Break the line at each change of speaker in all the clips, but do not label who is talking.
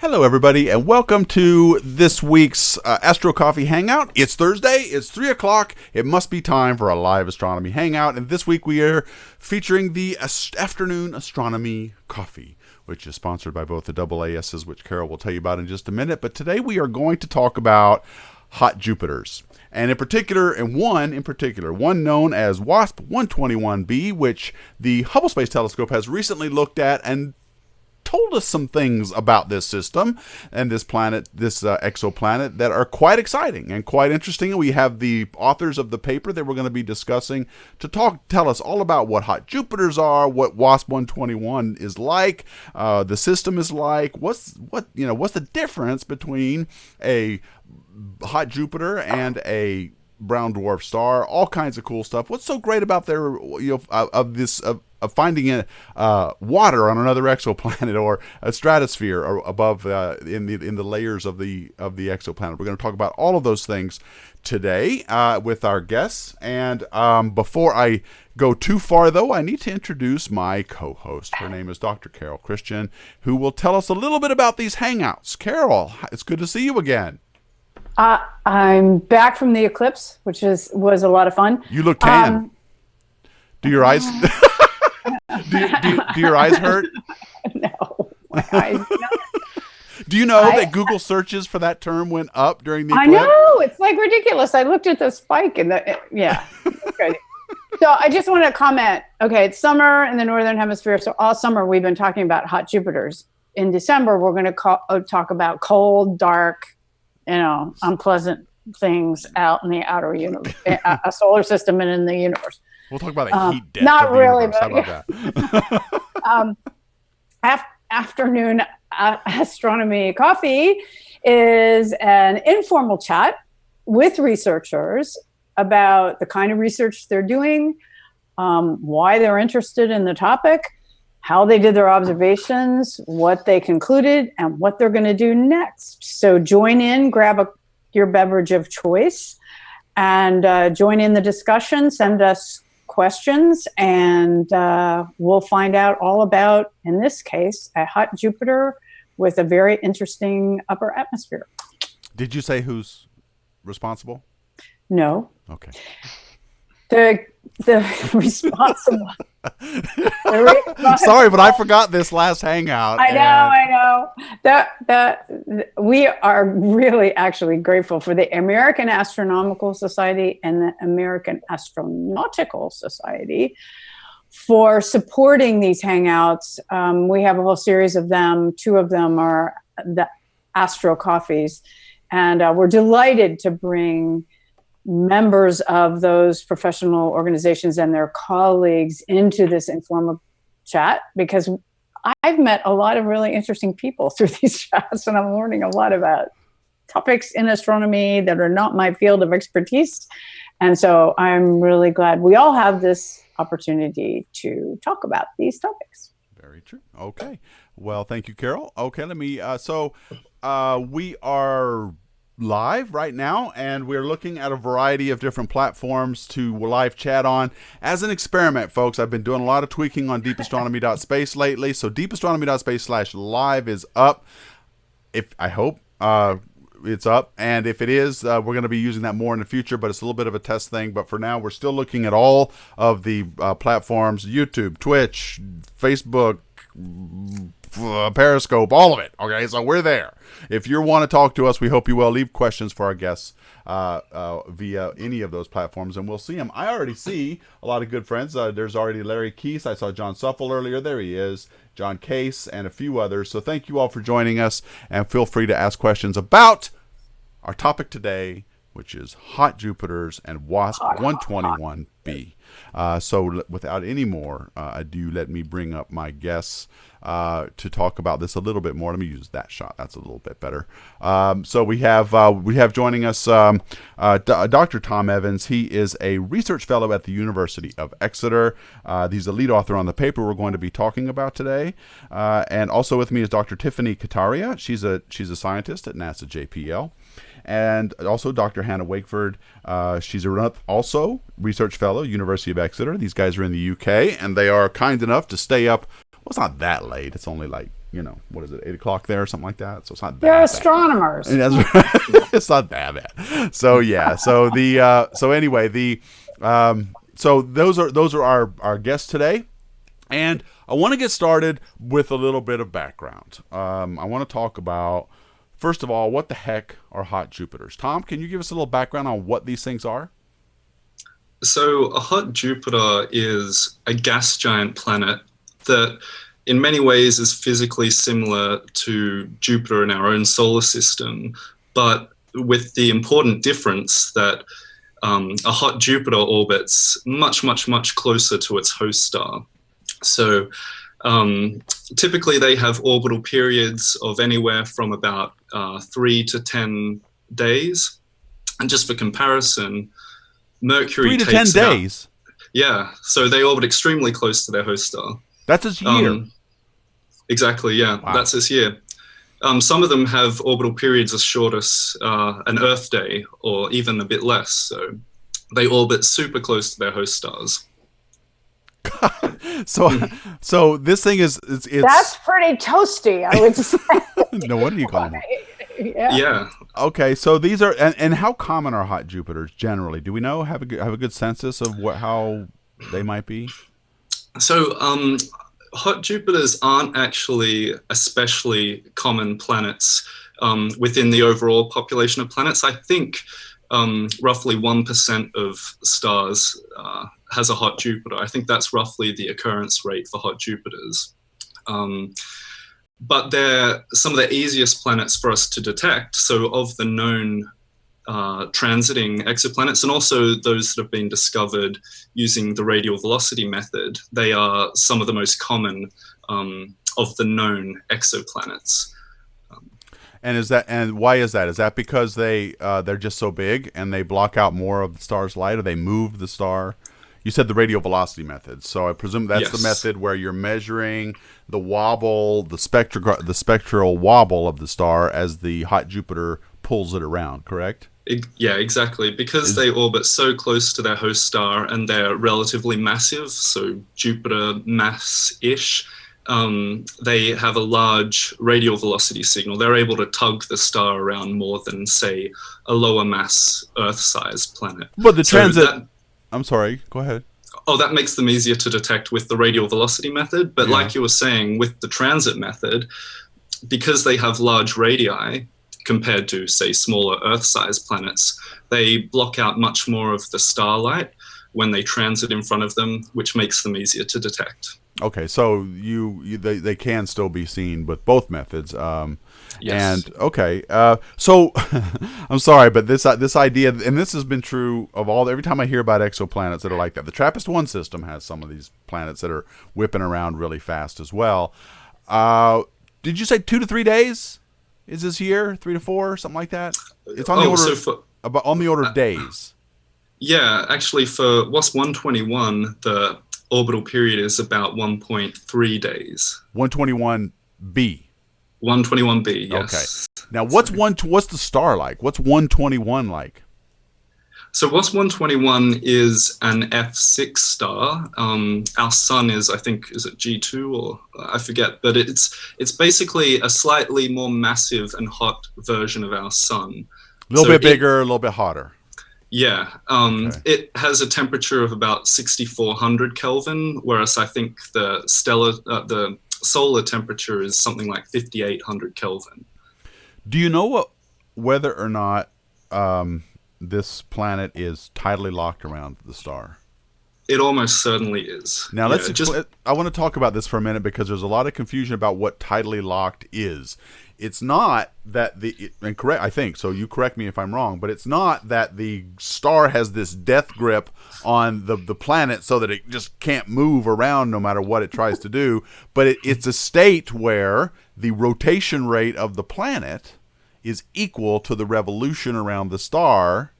Hello, everybody, and welcome to this week's Astro Coffee Hangout. It's Thursday. It's 3 o'clock. It must be time for a live astronomy hangout. And this week we are featuring the afternoon astronomy coffee, which is sponsored by both the AASs, which Carol will tell you about in just a minute. But today we are going to talk about hot Jupiters. And one known as Wasp-121b, which the Hubble Space Telescope has recently looked at and told us some things about this system and this planet, this exoplanet, that are quite exciting and quite interesting. And we have the authors of the paper that we're going to be discussing to tell us all about what hot Jupiters are, what WASP-121 is like, the system is like, what's the difference between a hot Jupiter and a brown dwarf star, all kinds of cool stuff. What's so great about their of finding water on another exoplanet or a stratosphere or above in the layers of the exoplanet? We're going to talk about all of those things today with our guests. And before I go too far, though, I need to introduce my co-host. Her name is Dr. Carol Christian, who will tell us a little bit about these hangouts. Carol, it's good to see you again.
I'm back from the eclipse, which was a lot of fun.
You look tan. Do your eyes do your eyes hurt?
No, my eyes. No.
Do you know that Google searches for that term went up during the eclipse?
I know, it's like ridiculous. I looked at the spike and yeah. Okay. So I just want to comment. Okay, it's summer in the northern hemisphere, so all summer we've been talking about hot Jupiters. In December, we're going to talk about cold, dark, unpleasant things out in the outer universe, a solar system and in the universe.
We'll talk about the heat death.
Not
of the
really,
universe.
but
how about
that? Afternoon astronomy coffee is an informal chat with researchers about the kind of research they're doing, why they're interested in the topic, how they did their observations, what they concluded, and what they're going to do next. So join in, grab your beverage of choice, and join in the discussion. Send us questions, and we'll find out all about, in this case, a hot Jupiter with a very interesting upper atmosphere.
Did you say who's responsible?
No.
Okay.
The responsible.
Sorry, but I forgot this last hangout.
I know. We are really actually grateful for the American Astronomical Society and the American Astronautical Society for supporting these hangouts. We have a whole series of them. Two of them are the Astro Coffees, and we're delighted to bring members of those professional organizations and their colleagues into this informal chat, because I've met a lot of really interesting people through these chats, and I'm learning a lot about topics in astronomy that are not my field of expertise. And so I'm really glad we all have this opportunity to talk about these topics.
Very true. Okay. Well, thank you, Carol. Okay, let me, we are live right now, and we're looking at a variety of different platforms to live chat on as an experiment, folks. I've been doing a lot of tweaking on deepastronomy.space lately, so deepastronomy.space/live is up. I hope it's up, and if it is, we're going to be using that more in the future, but it's a little bit of a test thing. But for now, we're still looking at all of the platforms: YouTube, Twitch, Facebook, Periscope, all of it. Okay, so we're there. If you want to talk to us, we hope you will. Leave questions for our guests via any of those platforms, and we'll see them. I already see a lot of good friends. There's already Larry Keese. I saw John Suffel earlier. There he is. John Case, and a few others. So thank you all for joining us, and feel free to ask questions about our topic today, which is hot Jupiters and WASP-121b. So without any more ado, let me bring up my guests to talk about this a little bit more. Let me use that shot. That's a little bit better. So we have joining us Dr. Tom Evans. He is a research fellow at the University of Exeter. He's the lead author on the paper we're going to be talking about today. And also with me is Dr. Tiffany Kataria. She's a scientist at NASA JPL. And also Dr. Hannah Wakeford. She's also research fellow, University of Exeter. These guys are in the UK, and they are kind enough to stay up. Well, it's not that late. It's only like what is it, 8 o'clock there or something like that. So it's not that
They're
bad.
astronomers.
And that's right. It's not that bad. So yeah. So so those are our guests today, and I want to get started with a little bit of background. I want to talk about, first of all, what the heck are hot Jupiters? Tom, can you give us a little background on what these things are?
So a hot Jupiter is a gas giant planet that in many ways is physically similar to Jupiter in our own solar system, but with the important difference that a hot Jupiter orbits much, much, much closer to its host star. So typically they have orbital periods of anywhere from about 3 to 10 days. And just for comparison, Mercury
3 to 10 days?
Yeah, so they orbit extremely close to their host star.
That's its year.
Exactly, yeah, wow. That's its year. Some of them have orbital periods as short as an Earth day, or even a bit less. So they orbit super close to their host stars.
So this thing is it's
that's pretty toasty, I would say.
No wonder you call them.
Yeah.
Okay, so these are and how common are hot Jupiters generally? Do we know have a good census of how they might be?
So hot Jupiters aren't actually especially common planets within the overall population of planets. I think roughly 1% of stars has a hot Jupiter. I think that's roughly the occurrence rate for hot Jupiters. But they're some of the easiest planets for us to detect. So of the known transiting exoplanets, and also those that have been discovered using the radial velocity method, they are some of the most common of the known exoplanets.
And why is that? Is that because they're just so big and they block out more of the star's light, or they move the star? You said the radial velocity method, so I presume that's the method where you're measuring the wobble, the spectral wobble of the star as the hot Jupiter pulls it around, correct?
Yeah, exactly. Because they orbit so close to their host star and they're relatively massive, so Jupiter mass-ish, they have a large radial velocity signal. They're able to tug the star around more than, say, a lower mass Earth-sized planet.
But the transit... I'm sorry, go ahead.
Oh, that makes them easier to detect with the radial velocity method. But like you were saying, with the transit method, because they have large radii compared to, say, smaller Earth-sized planets, they block out much more of the starlight when they transit in front of them, which makes them easier to detect.
Okay, so they can still be seen with both methods.
Yes.
And okay, so I'm sorry, but this idea, and this has been true of every time I hear about exoplanets that are like that. The TRAPPIST-1 system has some of these planets that are whipping around really fast as well. Did you say 2 to 3 days? Is this year 3 to 4, something like that? It's on the order of days.
Yeah, actually, for WASP-121, the orbital period is about 1.3 days.
121b.
121b, yes.
Okay. Now, what's the star like? What's 121 like?
So WASP-121 is an F6 star. Our sun is, I think, is it G2 or I forget, but it's basically a slightly more massive and hot version of our sun.
A little bit bigger, a little bit hotter.
Yeah. It has a temperature of about 6,400 Kelvin, whereas I think the solar temperature is something like 5,800 Kelvin.
Do you know whether or not this planet is tidally locked around the star?
It almost certainly is.
Now, I want to talk about this for a minute because there's a lot of confusion about what tidally locked is. It's not that I think, so you correct me if I'm wrong, but it's not that the star has this death grip on the planet so that it just can't move around no matter what it tries to do, but it's a state where the rotation rate of the planet is equal to the revolution around the star,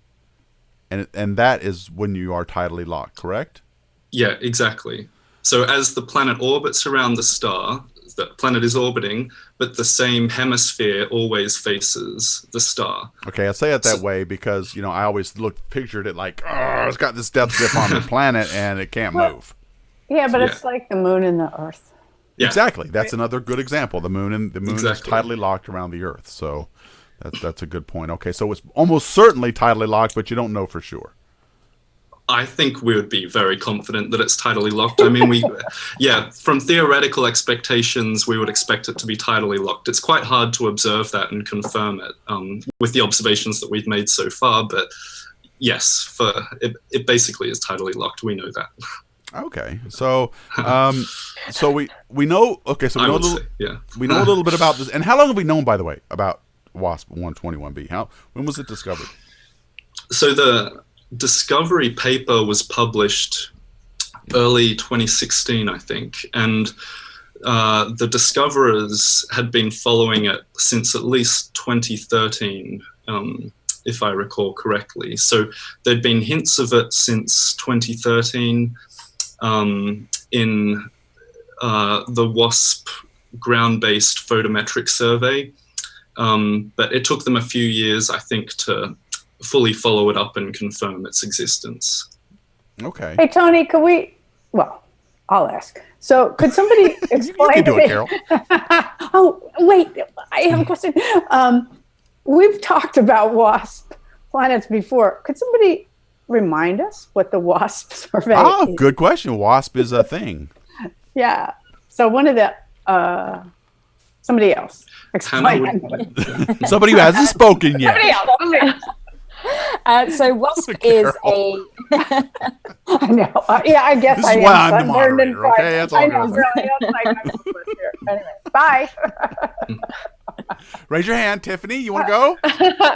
and that is when you are tidally locked, correct?
Yeah, exactly. So as the planet orbits around the star, the planet is orbiting, but the same hemisphere always faces the star.
Okay, I say it that way because, I always pictured it like, it's got this death grip on the planet and it can't move.
Yeah, but it's like the moon and the Earth.
Yeah.
Exactly. That's another good example. The moon is
Exactly.
tidally locked around the Earth. So that's a good point. Okay, so it's almost certainly tidally locked, but you don't know for sure.
I think we would be very confident that it's tidally locked. I mean, from theoretical expectations, we would expect it to be tidally locked. It's quite hard to observe that and confirm it with the observations that we've made so far. But yes, it basically is tidally locked. We know that.
Okay, so we know. Okay, so we know a little bit about this. And how long have we known, by the way, about Wasp-121b? When was it discovered?
So the discovery paper was published early 2016, I think, and the discoverers had been following it since at least 2013, if I recall correctly. So there'd been hints of it since 2013 in the WASP ground-based photometric survey, but it took them a few years, I think, to fully follow it up and confirm its existence.
Okay.
Hey, Tony, could we, well, I'll ask. So could somebody explain?
You can do it, Carol.
Oh, wait, I have a question. We've talked about WASP planets before. Could somebody remind us what the WASP survey is?
Good question. WASP is a thing.
Yeah. So one of the, somebody else. Explain.
Somebody who hasn't spoken yet.
Somebody else.
So WASP is a.
I know. Yeah, I guess
this
I
is
am.
why I'm the
Sunburned and
moderator. Okay,
fried.
that's all
I
I'm
know.
gonna say.
Really, that's my kind of list here. Anyway, bye.
Raise your hand, Tiffany. You want to go?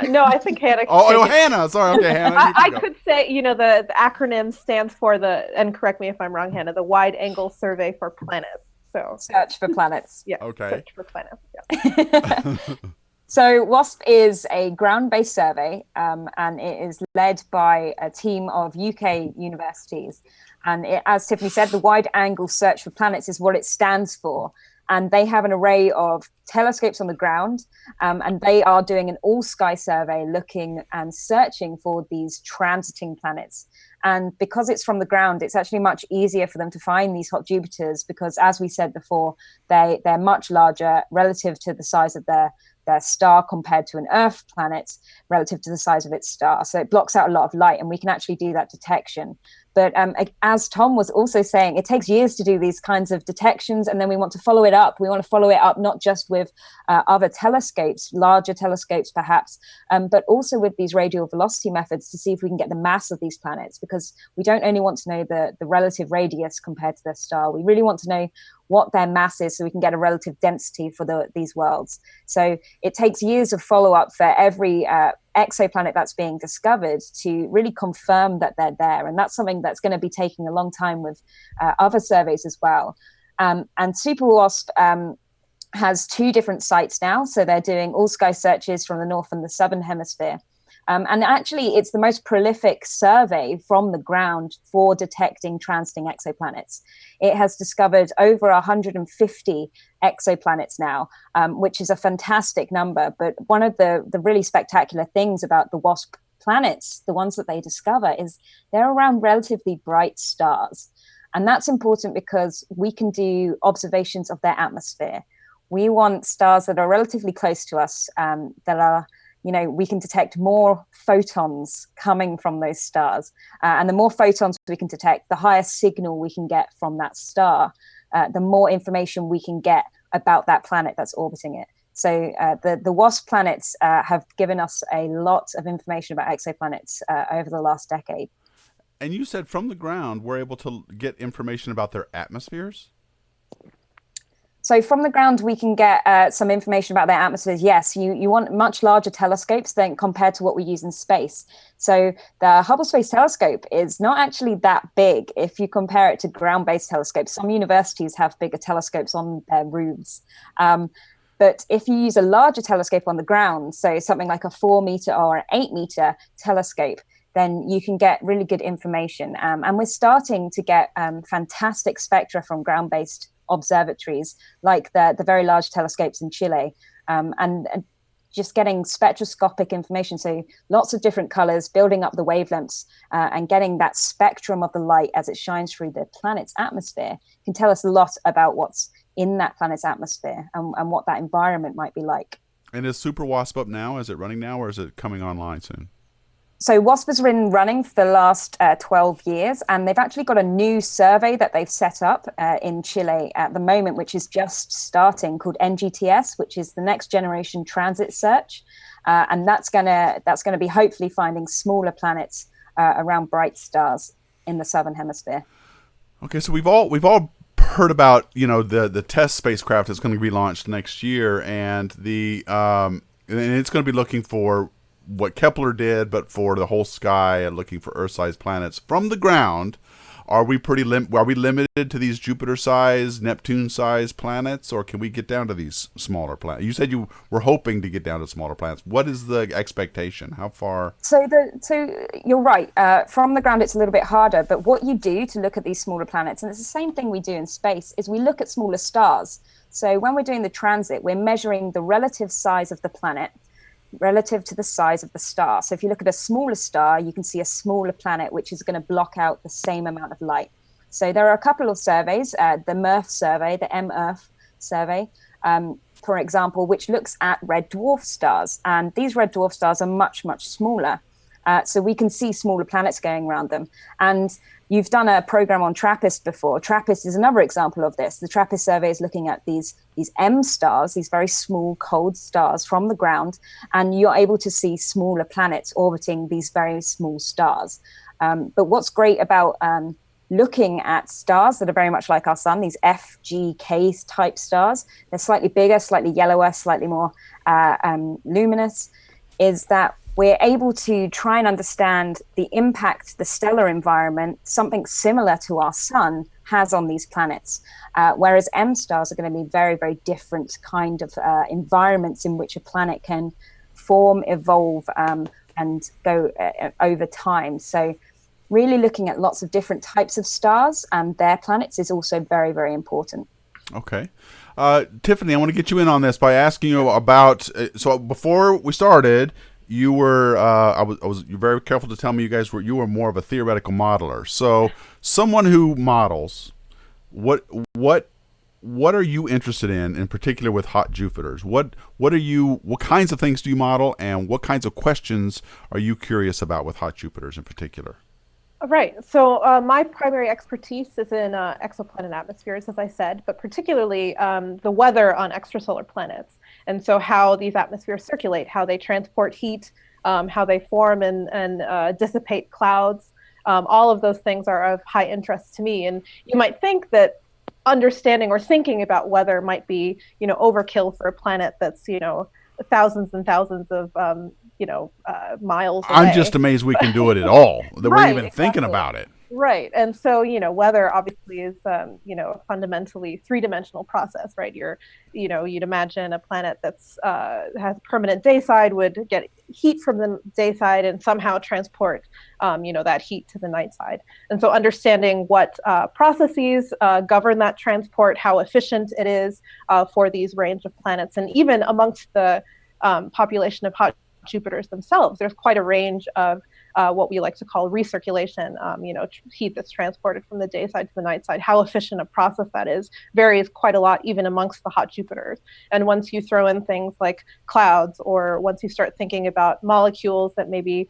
No, I think Hannah.
Hannah. Sorry. Okay, Hannah.
I could say, the acronym stands for and correct me if I'm wrong, Hannah, the Wide Angle Survey for Planets. So
Search for planets.
Yeah.
Okay.
Search for planets. Yeah.
So WASP is a ground-based survey, and it is led by a team of UK universities. And as Tiffany said, the Wide Angle Search for Planets is what it stands for. And they have an array of telescopes on the ground, and they are doing an all-sky survey looking and searching for these transiting planets. And because it's from the ground, it's actually much easier for them to find these hot Jupiters because, as we said before, they're much larger relative to the size of their star compared to an Earth planet relative to the size of its star. So it blocks out a lot of light, and we can actually do that detection. But as Tom was also saying, it takes years to do these kinds of detections, and then we want to follow it up. We want to follow it up not just with other telescopes, larger telescopes perhaps, but also with these radial velocity methods to see if we can get the mass of these planets, because we don't only want to know the relative radius compared to their star. We really want to know what their mass is so we can get a relative density for these worlds. So it takes years of follow-up for every exoplanet that's being discovered to really confirm that they're there. And that's something that's going to be taking a long time with other surveys as well. And SuperWASP has 2 different sites now. So they're doing all-sky searches from the North and the Southern Hemisphere. And actually, it's the most prolific survey from the ground for detecting transiting exoplanets. It has discovered over 150 exoplanets now, which is a fantastic number. But one of the really spectacular things about the WASP planets, the ones that they discover, is they're around relatively bright stars. And that's important because we can do observations of their atmosphere. We want stars that are relatively close to us, that are, we can detect more photons coming from those stars. And the more photons we can detect, the higher signal we can get from that star, the more information we can get about that planet that's orbiting it. So the WASP planets have given us a lot of information about exoplanets over the last decade.
And you said from the ground, we're able to get information about their atmospheres?
So from the ground, we can get some information about their atmospheres. Yes, you want much larger telescopes than compared to what we use in space. So the Hubble Space Telescope is not actually that big if you compare it to ground-based telescopes. Some universities have bigger telescopes on their roofs. But if you use a larger telescope on the ground, so something like a 4-meter or an 8-meter telescope, then you can get really good information. And we're starting to get fantastic spectra from ground-based observatories like the very large telescopes in Chile. And just getting spectroscopic information, so lots of different colors, building up the wavelengths, and getting that spectrum of the light as it shines through the planet's atmosphere can tell us a lot about what's in that planet's atmosphere and what that environment might be like.
And is Super WASP up now? Is it running now, or is it coming online soon?
So WASP has been running for the last 12 years, and they've actually got a new survey that they've set up in Chile at the moment, which is just starting, called NGTS, which is the Next Generation Transit Search, and that's gonna be hopefully finding smaller planets around bright stars in the southern hemisphere.
Okay, so we've all heard about, you know, the test spacecraft that's going to be launched next year, and and it's going to be looking for what Kepler did, but for the whole sky, and looking for Earth-sized planets from the ground. Are we limited to these Jupiter-sized, Neptune-sized planets, or can we get down to these smaller planets? You said you were hoping to get down to smaller planets. What is the expectation? How far?
So you're right. From the ground, it's a little bit harder. But what you do to look at these smaller planets, and it's the same thing we do in space, is we look at smaller stars. So when we're doing the transit, we're measuring the relative size of the planet relative to the size of the star. So if you look at a smaller star, you can see a smaller planet, which is going to block out the same amount of light. So there are a couple of surveys, the MERF survey, the MERF survey, for example, which looks at red dwarf stars. And these red dwarf stars are much, much smaller. So we can see smaller planets going around them. And you've done a program on TRAPPIST before. TRAPPIST is another example of this. The TRAPPIST survey is looking at these M stars, these very small, cold stars from the ground, and you're able to see smaller planets orbiting these very small stars. But what's great about looking at stars that are very much like our sun, these FGK type stars, they're slightly bigger, slightly yellower, slightly more luminous, is that we're able to try and understand the impact the stellar environment, something similar to our sun, has on these planets. Whereas M stars are going to be very, very different kind of environments in which a planet can form, evolve, and go over time. So really looking at lots of different types of stars and their planets is also very, very important.
Okay. Tiffany, I want to get you in on this by asking you about, so before we started, you were you're very careful to tell me you were more of a theoretical modeler. So someone who models, what are you interested in particular with hot Jupiters? What kinds of things do you model, and what kinds of questions are you curious about with hot Jupiters in particular?
Right. So my primary expertise is in exoplanet atmospheres, as I said, but particularly the weather on extrasolar planets. And so how these atmospheres circulate, how they transport heat, how they form and dissipate clouds. All of those things are of high interest to me. And you might think that understanding or thinking about weather might be, overkill for a planet that's, thousands and thousands of, miles away.
I'm just amazed we can do it at all, that
Right,
we're even thinking about it.
Right. And so, weather obviously is, a fundamentally three-dimensional process, right? You'd imagine a planet that's has permanent day side would get heat from the day side and somehow transport, that heat to the night side. And so understanding what processes govern that transport, how efficient it is for these range of planets, and even amongst the population of hot Jupiters themselves, there's quite a range of what we like to call recirculation, heat that's transported from the day side to the night side. How efficient a process that is varies quite a lot, even amongst the hot Jupiters. And once you throw in things like clouds, or once you start thinking about molecules that maybe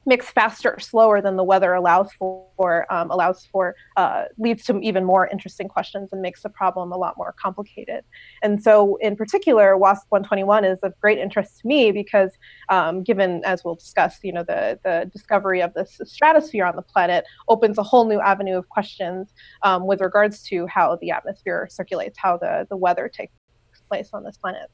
mix faster or slower than the weather allows for, leads to even more interesting questions and makes the problem a lot more complicated. And so in particular, WASP-121 is of great interest to me because given, as we'll discuss, the discovery of this stratosphere on the planet opens a whole new avenue of questions with regards to how the atmosphere circulates, how the weather takes place on this planet.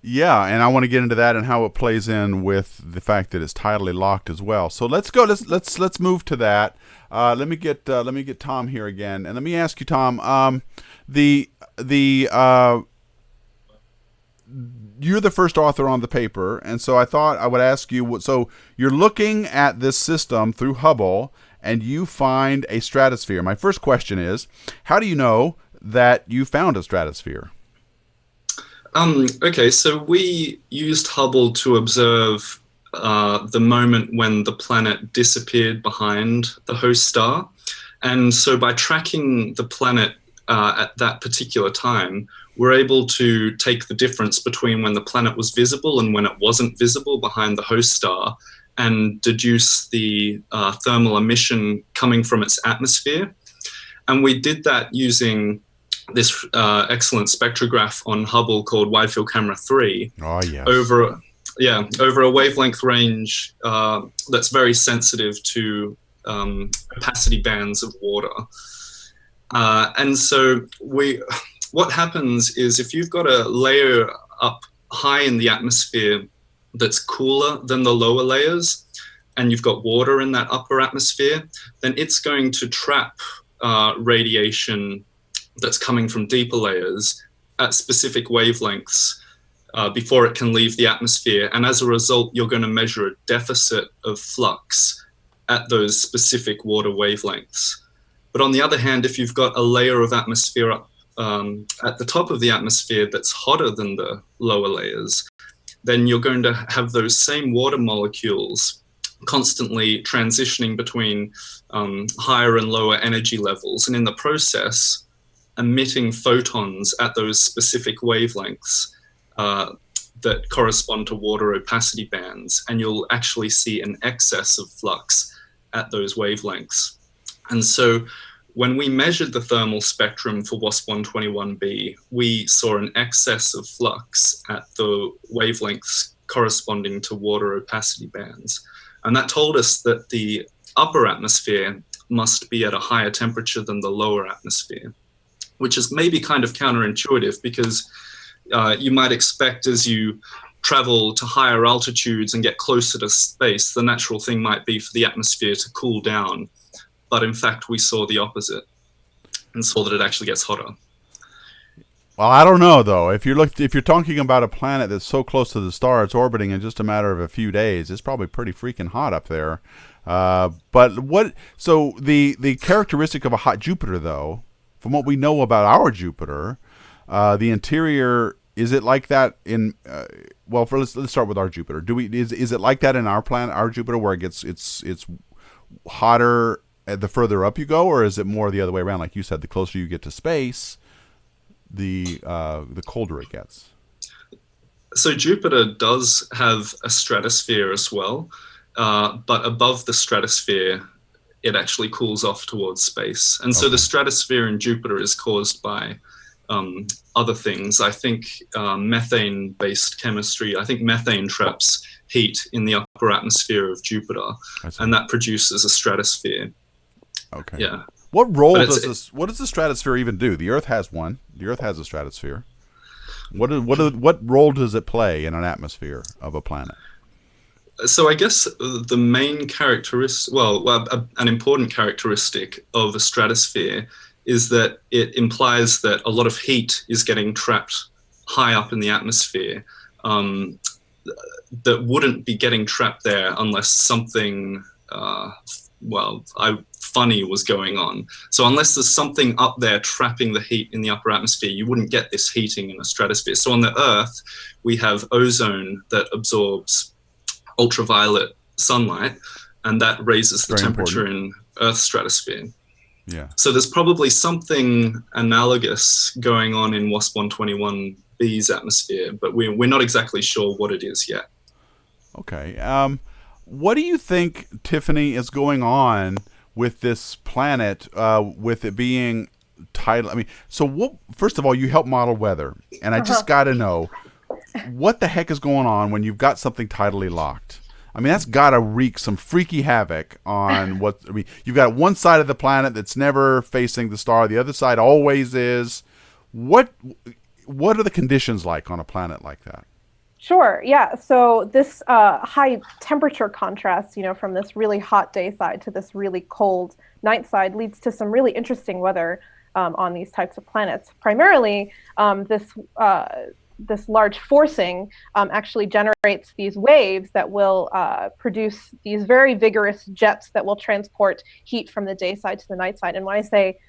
Yeah, and I want to get into that and how it plays in with the fact that it's tidally locked as well. So let's go. Let's move to that. Let me get Tom here again, and let me ask you, Tom. You're the first author on the paper, and so I thought I would ask you. So you're looking at this system through Hubble, and you find a stratosphere. My first question is, how do you know that you found a stratosphere?
Okay, so we used Hubble to observe the moment when the planet disappeared behind the host star. And so by tracking the planet at that particular time, we're able to take the difference between when the planet was visible and when it wasn't visible behind the host star and deduce the thermal emission coming from its atmosphere. And we did that using this excellent spectrograph on Hubble called Wide Field Camera 3 over a wavelength range that's very sensitive to opacity bands of water. And so what happens is if you've got a layer up high in the atmosphere that's cooler than the lower layers, and you've got water in that upper atmosphere, then it's going to trap radiation that's coming from deeper layers at specific wavelengths before it can leave the atmosphere. And as a result, you're going to measure a deficit of flux at those specific water wavelengths. But on the other hand, if you've got a layer of atmosphere up at the top of the atmosphere that's hotter than the lower layers, then you're going to have those same water molecules constantly transitioning between higher and lower energy levels. And in the process, emitting photons at those specific wavelengths that correspond to water opacity bands, and you'll actually see an excess of flux at those wavelengths. And so when we measured the thermal spectrum for WASP-121b, we saw an excess of flux at the wavelengths corresponding to water opacity bands. And that told us that the upper atmosphere must be at a higher temperature than the lower atmosphere, which is maybe kind of counterintuitive because you might expect as you travel to higher altitudes and get closer to space, the natural thing might be for the atmosphere to cool down. But in fact, we saw the opposite and saw that it actually gets hotter.
Well, I don't know though. If you're talking about a planet that's so close to the star, it's orbiting in just a matter of a few days. It's probably pretty freaking hot up there. But what? So the characteristic of a hot Jupiter, though, from what we know about our Jupiter, the interior, is it like that in? Well, let's start with our Jupiter. Is it like that in our planet, our Jupiter, where it's hotter the further up you go, or is it more the other way around? Like you said, the closer you get to space, the colder it gets.
So Jupiter does have a stratosphere as well, but above the stratosphere, it actually cools off towards space. And so the stratosphere in Jupiter is caused by other things. I think methane-based chemistry. I think methane traps heat in the upper atmosphere of Jupiter, and that produces a stratosphere.
Okay.
Yeah.
What role what does the stratosphere even do? The Earth has one. The Earth has a stratosphere. What role does it play in an atmosphere of a planet?
So I guess the main characteristic, an important characteristic of a stratosphere is that it implies that a lot of heat is getting trapped high up in the atmosphere that wouldn't be getting trapped there unless something, funny was going on. So unless there's something up there trapping the heat in the upper atmosphere, you wouldn't get this heating in a stratosphere. So on the Earth, we have ozone that absorbs ultraviolet sunlight, and that raises the temperature in Earth's stratosphere.
Yeah. So
there's probably something analogous going on in WASP-121b's atmosphere, but we're not exactly sure what it is yet.
Okay. What do you think, Tiffany, is going on with this planet, with it being tidal? I mean, so first of all, you help model weather, and I just got to know, what the heck is going on when you've got something tidally locked? I mean, that's got to wreak some freaky havoc on you've got one side of the planet that's never facing the star. The other side always is. What are the conditions like on a planet like that?
Sure. Yeah. So this high temperature contrast, from this really hot day side to this really cold night side leads to some really interesting weather on these types of planets. Primarily, this large forcing actually generates these waves that will produce these very vigorous jets that will transport heat from the day side to the night side. And when I say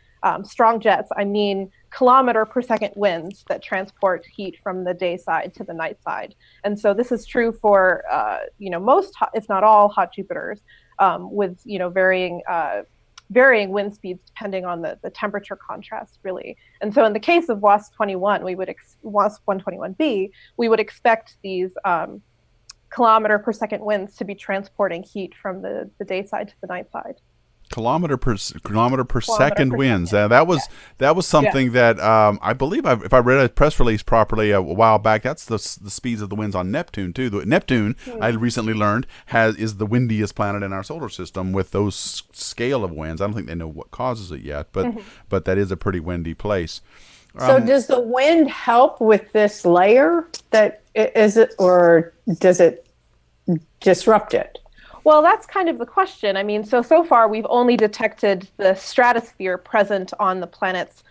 strong jets, I mean kilometer per second winds that transport heat from the day side to the night side. And so this is true for most, if not all, hot Jupiters, with varying wind speeds depending on the temperature contrast, really. And so in the case of WASP-121b, we would expect these kilometer per second winds to be transporting heat from the day side to the night side.
Kilometer per second winds. That was something that I believe, if I read a press release properly a while back, that's the speeds of the winds on Neptune too. Neptune, I recently learned, is the windiest planet in our solar system with those scale of winds. I don't think they know what causes it yet, but that is a pretty windy place.
So does the wind help with this layer? Or does it disrupt it?
Well, that's kind of the question. I mean, so far we've only detected the stratosphere present on the planets.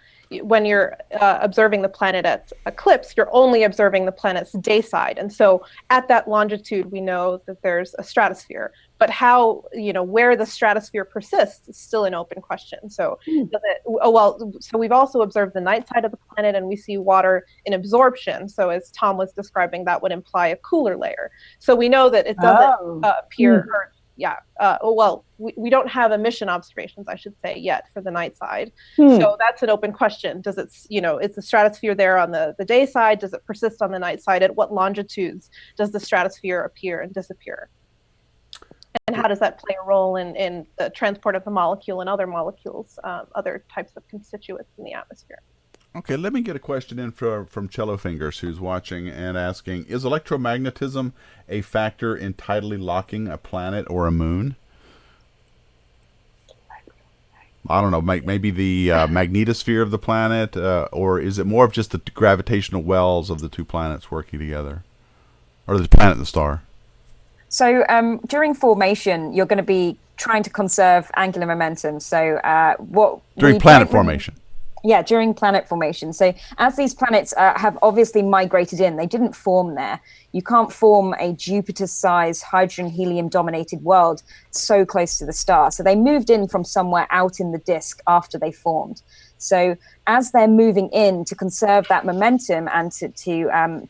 When you're observing the planet at eclipse, you're only observing the planet's day side. And so at that longitude, we know that there's a stratosphere. But how, where the stratosphere persists is still an open question. So so we've also observed the night side of the planet, and we see water in absorption. So as Tom was describing, that would imply a cooler layer. So we know that it doesn't appear, we don't have emission observations, I should say, yet for the night side. So that's an open question. Does it, is the stratosphere there on the day side? Does it persist on the night side? At what longitudes does the stratosphere appear and disappear? And how does that play a role in the transport of the molecule and other molecules, other types of constituents in the atmosphere?
Okay, let me get a question in from Cello Fingers, who's watching and asking, is electromagnetism a factor in tidally locking a planet or a moon? I don't know, maybe the magnetosphere of the planet, or is it more of just the gravitational wells of the two planets working together? Or the planet and the star?
So during formation, you're going to be trying to conserve angular momentum. So
during planet formation.
Yeah, during planet formation. So as these planets have obviously migrated in, they didn't form there. You can't form a Jupiter-sized hydrogen-helium-dominated world so close to the star. So they moved in from somewhere out in the disk after they formed. So as they're moving in to conserve that momentum and to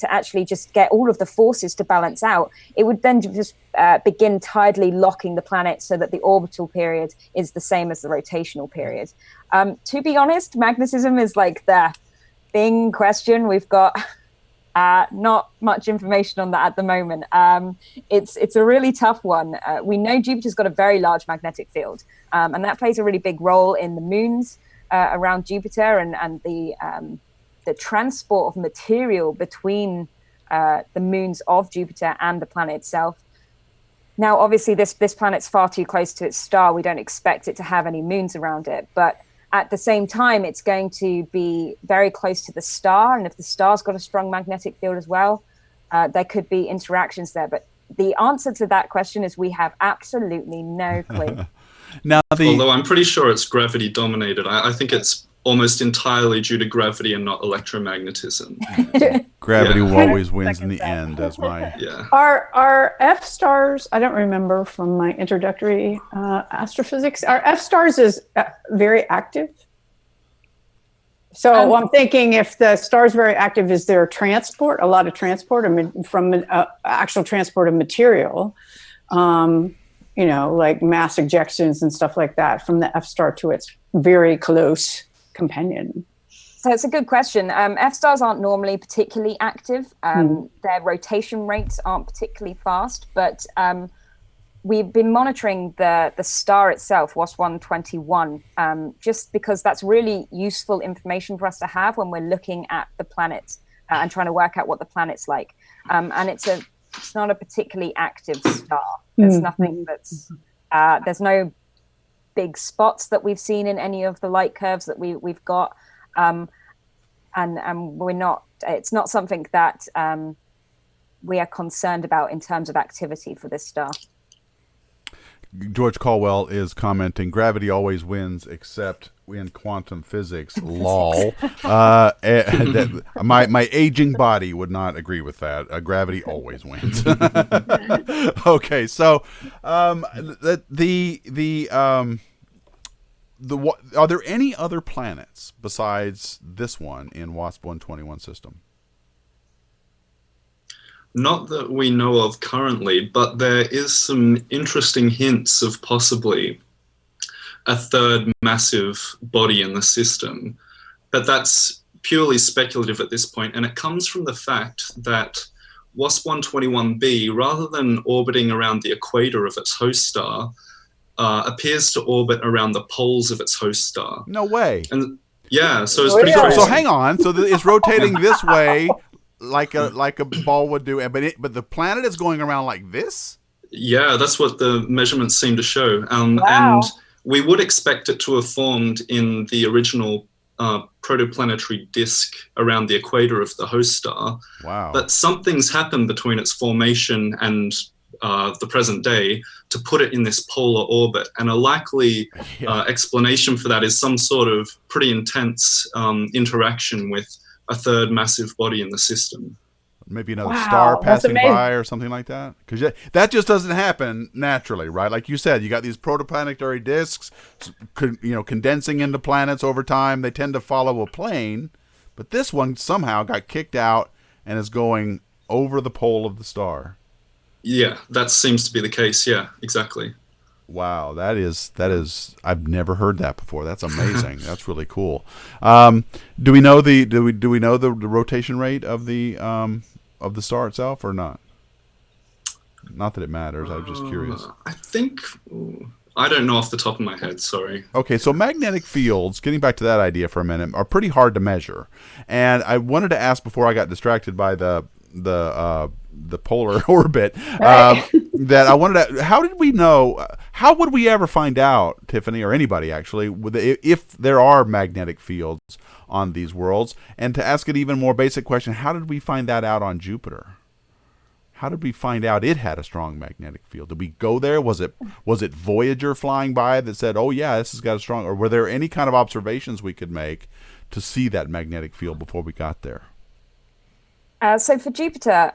actually just get all of the forces to balance out, it would then just begin tidally locking the planet so that the orbital period is the same as the rotational period. To be honest, magnetism is like the big question. We've got not much information on that at the moment. It's a really tough one. We know Jupiter's got a very large magnetic field, and that plays a really big role in the moons around Jupiter and the transport of material between the moons of Jupiter and the planet itself. Now, obviously, this planet's far too close to its star. We don't expect it to have any moons around it, but at the same time, it's going to be very close to the star. And if the star's got a strong magnetic field as well, there could be interactions there. But the answer to that question is we have absolutely no clue.
Although I'm pretty sure it's gravity dominated. I think it's almost entirely due to gravity and not electromagnetism.
Gravity always wins in the end, as my...
Yeah.
Are F stars, I don't remember from my introductory astrophysics, are F stars very active? So I'm thinking if the star is very active, is there transport, a lot of transport from actual transport of material? Like mass ejections and stuff like that from the F star to its very close companion.
So it's a good question. F stars aren't normally particularly active. Their rotation rates aren't particularly fast, but we've been monitoring the star itself, WASP-121, just because that's really useful information for us to have when we're looking at the planet and trying to work out what the planet's like. And it's not a particularly active star. There's nothing there's no big spots that we've seen in any of the light curves that we've got. And it's not something that we are concerned about in terms of activity for this star.
George Caldwell is commenting, gravity always wins except in quantum physics. Lol. My aging body would not agree with that. Gravity always wins. are there any other planets besides this one in WASP-121 system?
Not that we know of currently, but there is some interesting hints of possibly a third massive body in the system. But that's purely speculative at this point, and it comes from the fact that WASP-121b, rather than orbiting around the equator of its host star, appears to orbit around the poles of its host star.
No way.
And yeah, so it's pretty crazy.
So hang on. So it's rotating this way, like a ball would do, but the planet is going around like this.
Yeah, that's what the measurements seem to show.
Wow.
And we would expect it to have formed in the original protoplanetary disk around the equator of the host star.
Wow.
But something's happened between its formation and the present day to put it in this polar orbit. And a likely explanation for that is some sort of pretty intense interaction with a third massive body in the system.
Maybe another star passing by or something like that. Because that just doesn't happen naturally, right? Like you said, you got these protoplanetary disks, condensing into planets over time. They tend to follow a plane, but this one somehow got kicked out and is going over the pole of the star.
Yeah, that seems to be the case. Yeah, exactly.
Wow, that is. I've never heard that before. That's amazing. That's really cool. Do we know the rotation rate of the star itself or not? Not that it matters. I'm just curious.
I don't know off the top of my head. Sorry.
Okay, so magnetic fields. Getting back to that idea for a minute, are pretty hard to measure, and I wanted to ask before I got distracted by the polar orbit, that I wanted to, how did we know, how would we ever find out, Tiffany, or anybody actually, if there are magnetic fields on these worlds? And to ask an even more basic question, how did we find that out on Jupiter? How did we find out it had a strong magnetic field? Did we go there? Was it Voyager flying by that said, oh yeah, this has got a strong, or were there any kind of observations we could make to see that magnetic field before we got there?
So for Jupiter,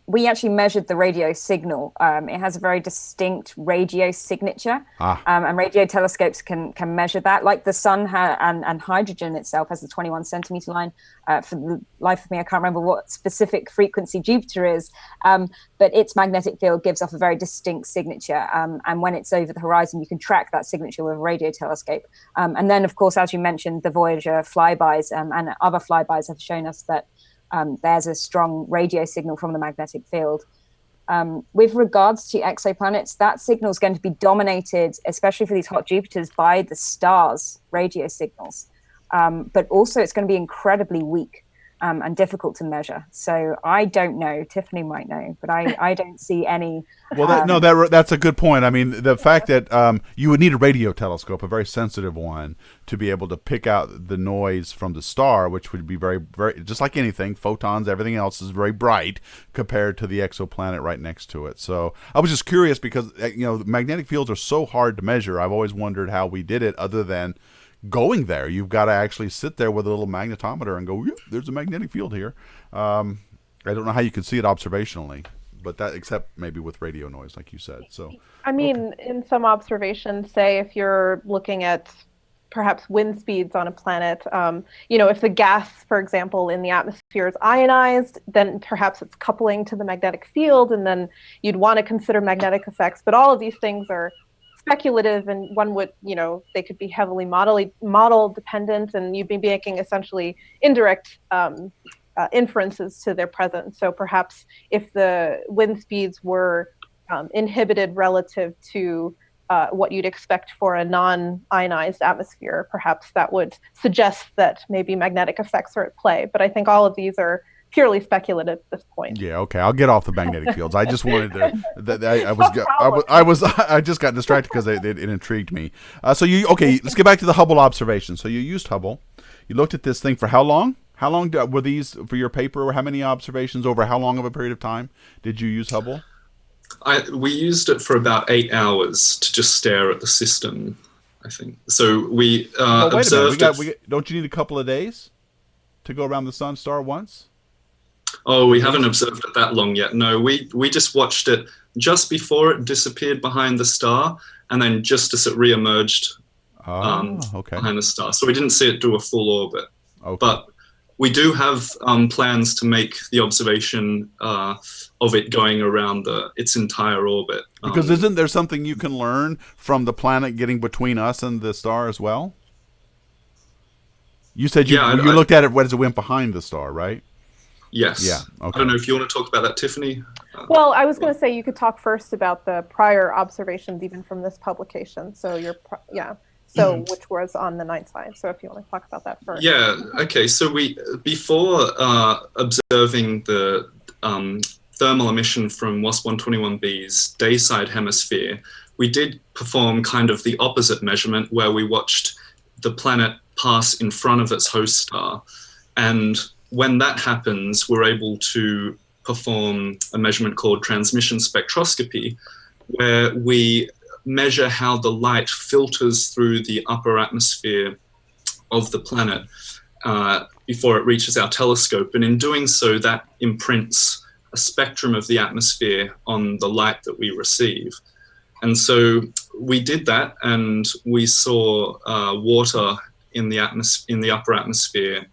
we actually measured the radio signal. It has a very distinct radio signature, and radio telescopes can measure that. Like the sun and hydrogen itself has the 21 centimeter line. For the life of me, I can't remember what specific frequency Jupiter is, but its magnetic field gives off a very distinct signature. And when it's over the horizon, you can track that signature with a radio telescope. And then, of course, as you mentioned, the Voyager flybys and other flybys have shown us that there's a strong radio signal from the magnetic field. With regards to exoplanets, that signal is going to be dominated, especially for these hot Jupiters, by the stars' radio signals. But also it's going to be incredibly weak and difficult to measure. So I don't know. Tiffany might know, but I don't see any.
Well, that's a good point. I mean, the fact that you would need a radio telescope, a very sensitive one, to be able to pick out the noise from the star, which would be very, very, just like anything, photons, everything else is very bright compared to the exoplanet right next to it. So I was just curious because, magnetic fields are so hard to measure. I've always wondered how we did it other than going there. You've got to actually sit there with a little magnetometer and go, yeah, there's a magnetic field here. I don't know how you could see it observationally, but that, except maybe with radio noise, like you said. So,
I mean, in some observations, say if you're looking at perhaps wind speeds on a planet, if the gas, for example, in the atmosphere is ionized, then perhaps it's coupling to the magnetic field, and then you'd want to consider magnetic effects. But all of these things are speculative, and one would, they could be heavily model dependent, and you'd be making essentially indirect inferences to their presence. So perhaps if the wind speeds were inhibited relative to what you'd expect for a non-ionized atmosphere, perhaps that would suggest that maybe magnetic effects are at play. But I think all of these are purely speculative at this point.
Yeah, okay, I'll get off the magnetic fields. I just wanted to. I just got distracted because it intrigued me. Let's get back to the Hubble observation. So you used Hubble. You looked at this thing for how long? How long were these for your paper? How many observations over how long of a period of time did you use Hubble?
We used it for about 8 hours to just stare at the system, I think. So we observed.
Don't you need a couple of days to go around the sun star once?
Oh, we haven't observed it that long yet. No, we just watched it just before it disappeared behind the star, and then just as it re-emerged
Okay.
behind the star. So we didn't see it do a full orbit.
Okay.
But we do have plans to make the observation of it going around its entire orbit.
Because isn't there something you can learn from the planet getting between us and the star as well? You said you looked at it as it went behind the star, right?
Yes.
Yeah. Okay.
I don't know if you want to talk about that, Tiffany.
Well, I was going to say you could talk first about the prior observations, even from this publication. So which was on the night side. So if you want to talk about that first.
Yeah. Okay. So before observing the thermal emission from WASP-121b's day side hemisphere, we did perform kind of the opposite measurement, where we watched the planet pass in front of its host star, and when that happens, we're able to perform a measurement called transmission spectroscopy, where we measure how the light filters through the upper atmosphere of the planet before it reaches our telescope. And in doing so, that imprints a spectrum of the atmosphere on the light that we receive. And so we did that, and we saw water in the upper atmosphere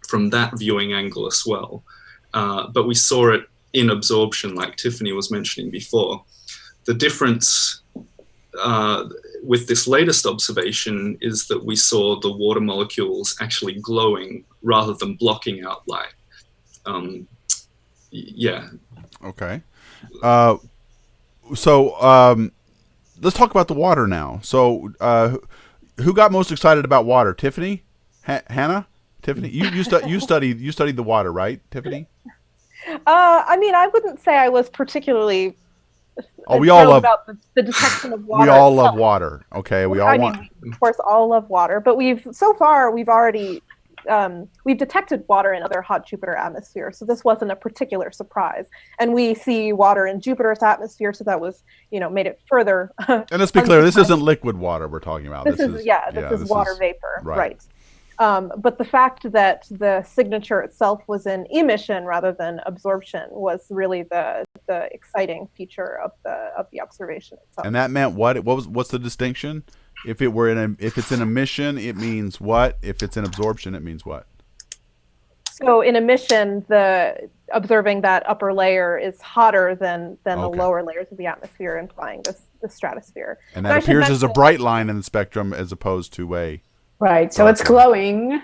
from that viewing angle as well. But we saw it in absorption, like Tiffany was mentioning before. The difference with this latest observation is that we saw the water molecules actually glowing rather than blocking out light. Yeah.
Okay. So let's talk about the water now. So who got most excited about water? Tiffany? Hannah? Tiffany? You studied the water, right, Tiffany?
I mean, I wouldn't say I was particularly
we all love
about the detection of water.
We all love water. Okay, we all want.
Mean, of course, all love water, but we've already detected water in other hot Jupiter atmospheres, so this wasn't a particular surprise. And we see water in Jupiter's atmosphere, so that was, made it further.
And let's be clear, this isn't liquid water we're talking about.
This is water vapor, right? But the fact that the signature itself was an emission rather than absorption was really the exciting feature of the observation itself.
And that meant what? What's the distinction? If it's an emission, it means what? If it's an absorption, it means what?
So in emission, observing that upper layer is hotter than the lower layers of the atmosphere, implying the stratosphere.
And that appears as a bright line in the spectrum as opposed to a...
Right, so it's glowing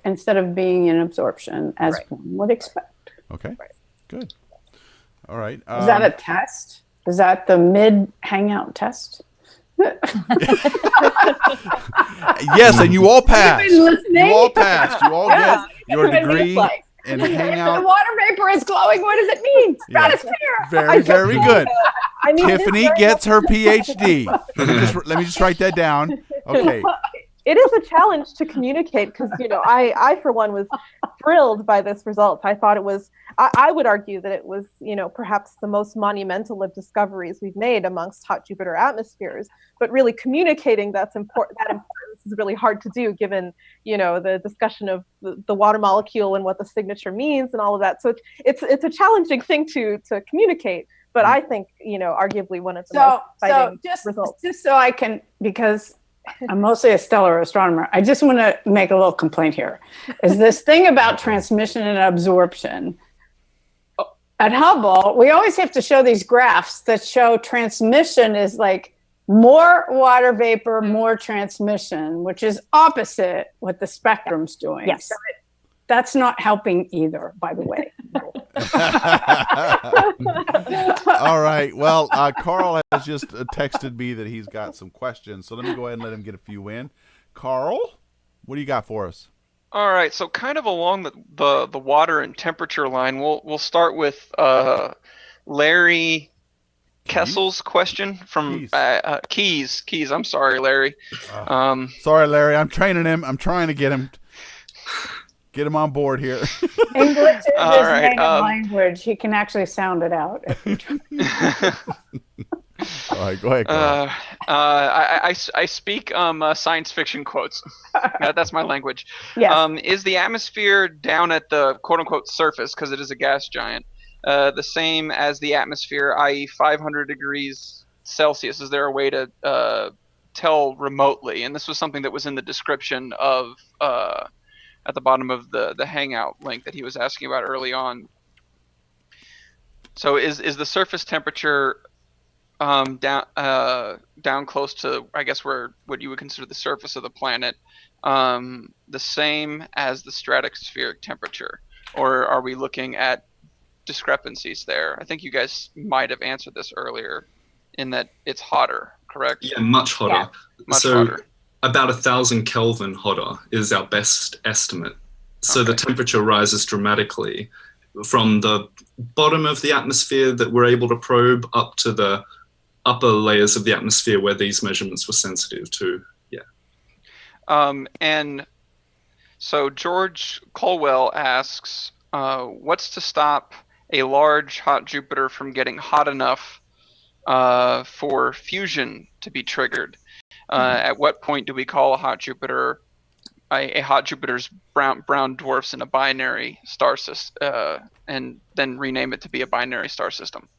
instead of being an absorption, as one would expect.
Okay, good. All right.
Is that a test? Is that the mid-hangout test?
Yes, and you all passed.
You
all passed. You all get your degree in hangout.
If the water vapor is glowing, what does it mean? Stratosphere.
Very, very good. Tiffany gets her PhD. Let me just write that down. Okay.
It is a challenge to communicate because, I, for one, was thrilled by this result. I thought it was, I would argue that it was, perhaps the most monumental of discoveries we've made amongst hot Jupiter atmospheres. But really communicating that importance is really hard to do given, the discussion of the water molecule and what the signature means and all of that. So it's a challenging thing to communicate. But I think, arguably one of the most exciting results.
Just so I can, because I'm mostly a stellar astronomer, I just want to make a little complaint here. Is this thing about transmission and absorption. At Hubble, we always have to show these graphs that show transmission is like more water vapor, more transmission, which is opposite what the spectrum's doing.
Yes.
So that's not helping either, by the way.
All right. Well, Carl has just texted me that he's got some questions. So let me go ahead and let him get a few in. Carl, what do you got for us?
All right. So kind of along the water and temperature line, we'll start with Larry Kessel's question from Keys. I'm sorry, Larry.
Sorry, Larry. I'm training him. I'm trying to get him on board here.
English is his native language. He can actually sound it out.
All right, go ahead, Carl.
I speak science fiction quotes. That's my language.
Yes.
Is the atmosphere down at the quote-unquote surface, because it is a gas giant, the same as the atmosphere, i.e. 500 degrees Celsius? Is there a way to tell remotely. And this was something that was in the description of at the bottom of the Hangout link that he was asking about early on. So is the surface temperature down close to, I guess, what you would consider the surface of the planet, the same as the stratospheric temperature, or are we looking at discrepancies there? I think you guys might have answered this earlier, in that it's hotter, correct?
Yeah, much hotter.
Yeah.
Much
so
hotter.
about 1,000 Kelvin hotter is our best estimate. So the temperature rises dramatically from the bottom of the atmosphere that we're able to probe up to the upper layers of the atmosphere where these measurements were sensitive to. Yeah.
And so George Colwell asks, what's to stop a large hot Jupiter from getting hot enough for fusion to be triggered? At what point do we call a hot Jupiter a hot Jupiter's brown dwarfs in a binary star system, and then rename it to be a binary star system?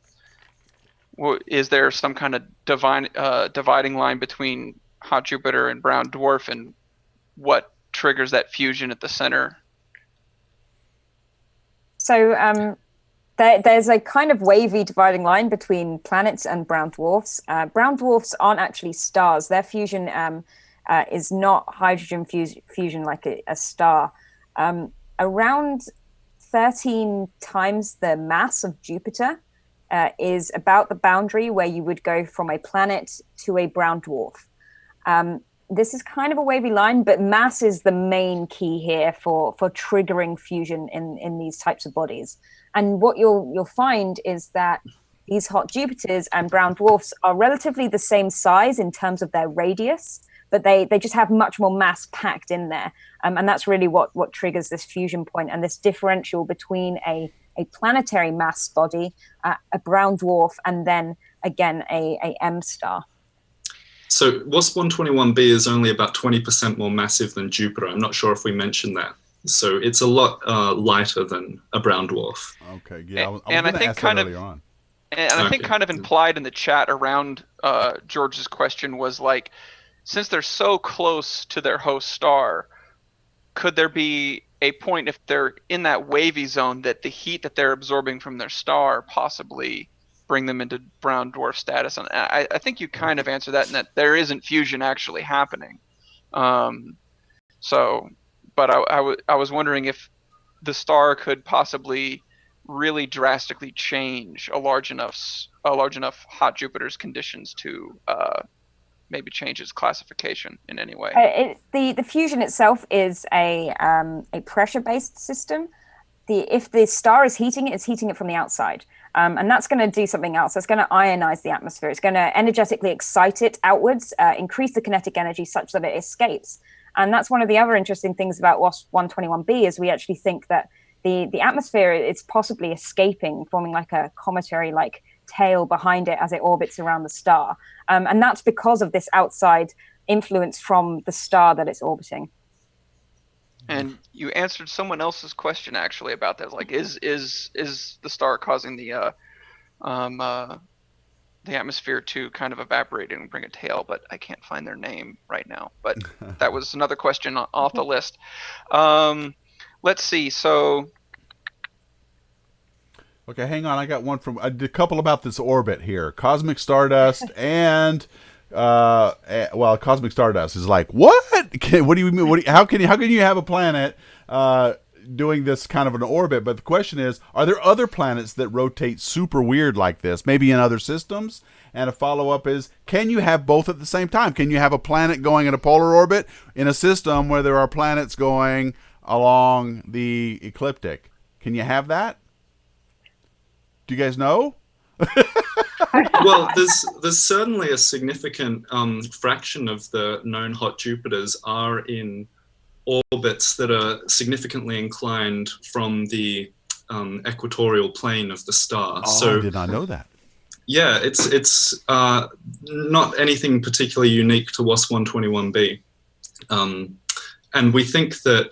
Is there some kind of dividing line between hot Jupiter and brown dwarf, and what triggers that fusion at the center?
So there's a kind of wavy dividing line between planets and brown dwarfs. Brown dwarfs aren't actually stars. Their fusion is not hydrogen fusion like a star. Around 13 times the mass of Jupiter is about the boundary where you would go from a planet to a brown dwarf. This is kind of a wavy line, but mass is the main key here for triggering fusion in these types of bodies. And what you'll find is that these hot Jupiters and brown dwarfs are relatively the same size in terms of their radius, but they just have much more mass packed in there. And that's really what triggers this fusion point and this differential between a planetary mass body, a brown dwarf, and then again a M star.
So Wasp-121b is only about 20% more massive than Jupiter. I'm not sure if we mentioned that. So it's a lot lighter than a brown dwarf.
Okay, yeah. I was
And I
going to
think
ask that
kind of-
earlier on.
And I think kind of implied in the chat around George's question was like, since they're so close to their host star, could there be a point, if they're in that wavy zone, that the heat that they're absorbing from their star possibly bring them into brown dwarf status? And I think you kind of answered that, in that there isn't fusion actually happening. But I was wondering if the star could possibly really drastically change a large enough hot Jupiter's conditions to maybe change its classification in any way.
The fusion itself is a pressure-based system. If the star is heating it, it's heating it from the outside. And that's going to do something else. It's going to ionize the atmosphere. It's going to energetically excite it outwards, increase the kinetic energy such that it escapes. And that's one of the other interesting things about Wasp-121b, is we actually think that the atmosphere is possibly escaping, forming like a cometary-like tail behind it as it orbits around the star. And that's because of this outside influence from the star that it's orbiting.
And you answered someone else's question actually about that. Like, is the star causing the atmosphere to kind of evaporate and bring a tail? But I can't find their name right now. But that was another question off the list. Let's see. So,
okay, hang on. I got one from a couple about this orbit here. Cosmic stardust and cosmic stardust is like, what? What do you mean? How can you have a planet doing this kind of an orbit? But the question is, are there other planets that rotate super weird like this, maybe in other systems? And a follow-up is, can you have both at the same time? Can you have a planet going in a polar orbit in a system where there are planets going along the ecliptic? Can you have that? Do you guys know?
Well, there's certainly a significant fraction of the known hot Jupiters are in orbits that are significantly inclined from the equatorial plane of the star.
Oh,
so
I did not know that.
Yeah, it's not anything particularly unique to Wasp-121b. And we think that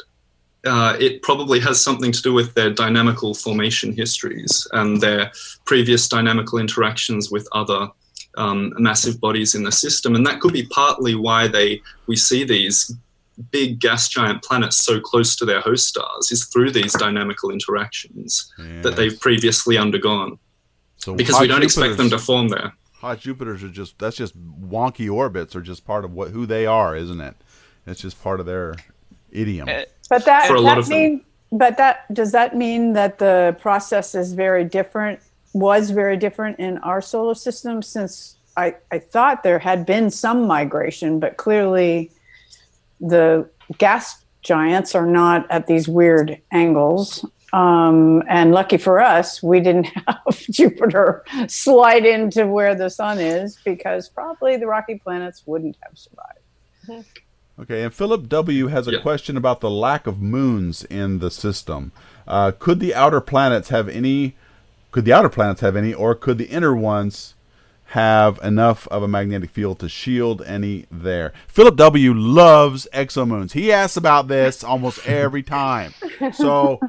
it probably has something to do with their dynamical formation histories and their previous dynamical interactions with other massive bodies in the system. And that could be partly why we see these big gas giant planets so close to their host stars, is through these dynamical interactions that they've previously undergone. So because we don't expect them to form there.
Hot Jupiters are just wonky orbits, are just part of who they are, isn't it? It's just part of their idiom.
But does that mean that the process is very different in our solar system? Since I thought there had been some migration, but clearly the gas giants are not at these weird angles. And lucky for us, we didn't have Jupiter slide into where the sun is, because probably the rocky planets wouldn't have survived.
Okay, and Philip W. has a question about the lack of moons in the system. Could the outer planets have any, or could the inner ones have enough of a magnetic field to shield any there? Philip W. loves exomoons. He asks about this almost every time. So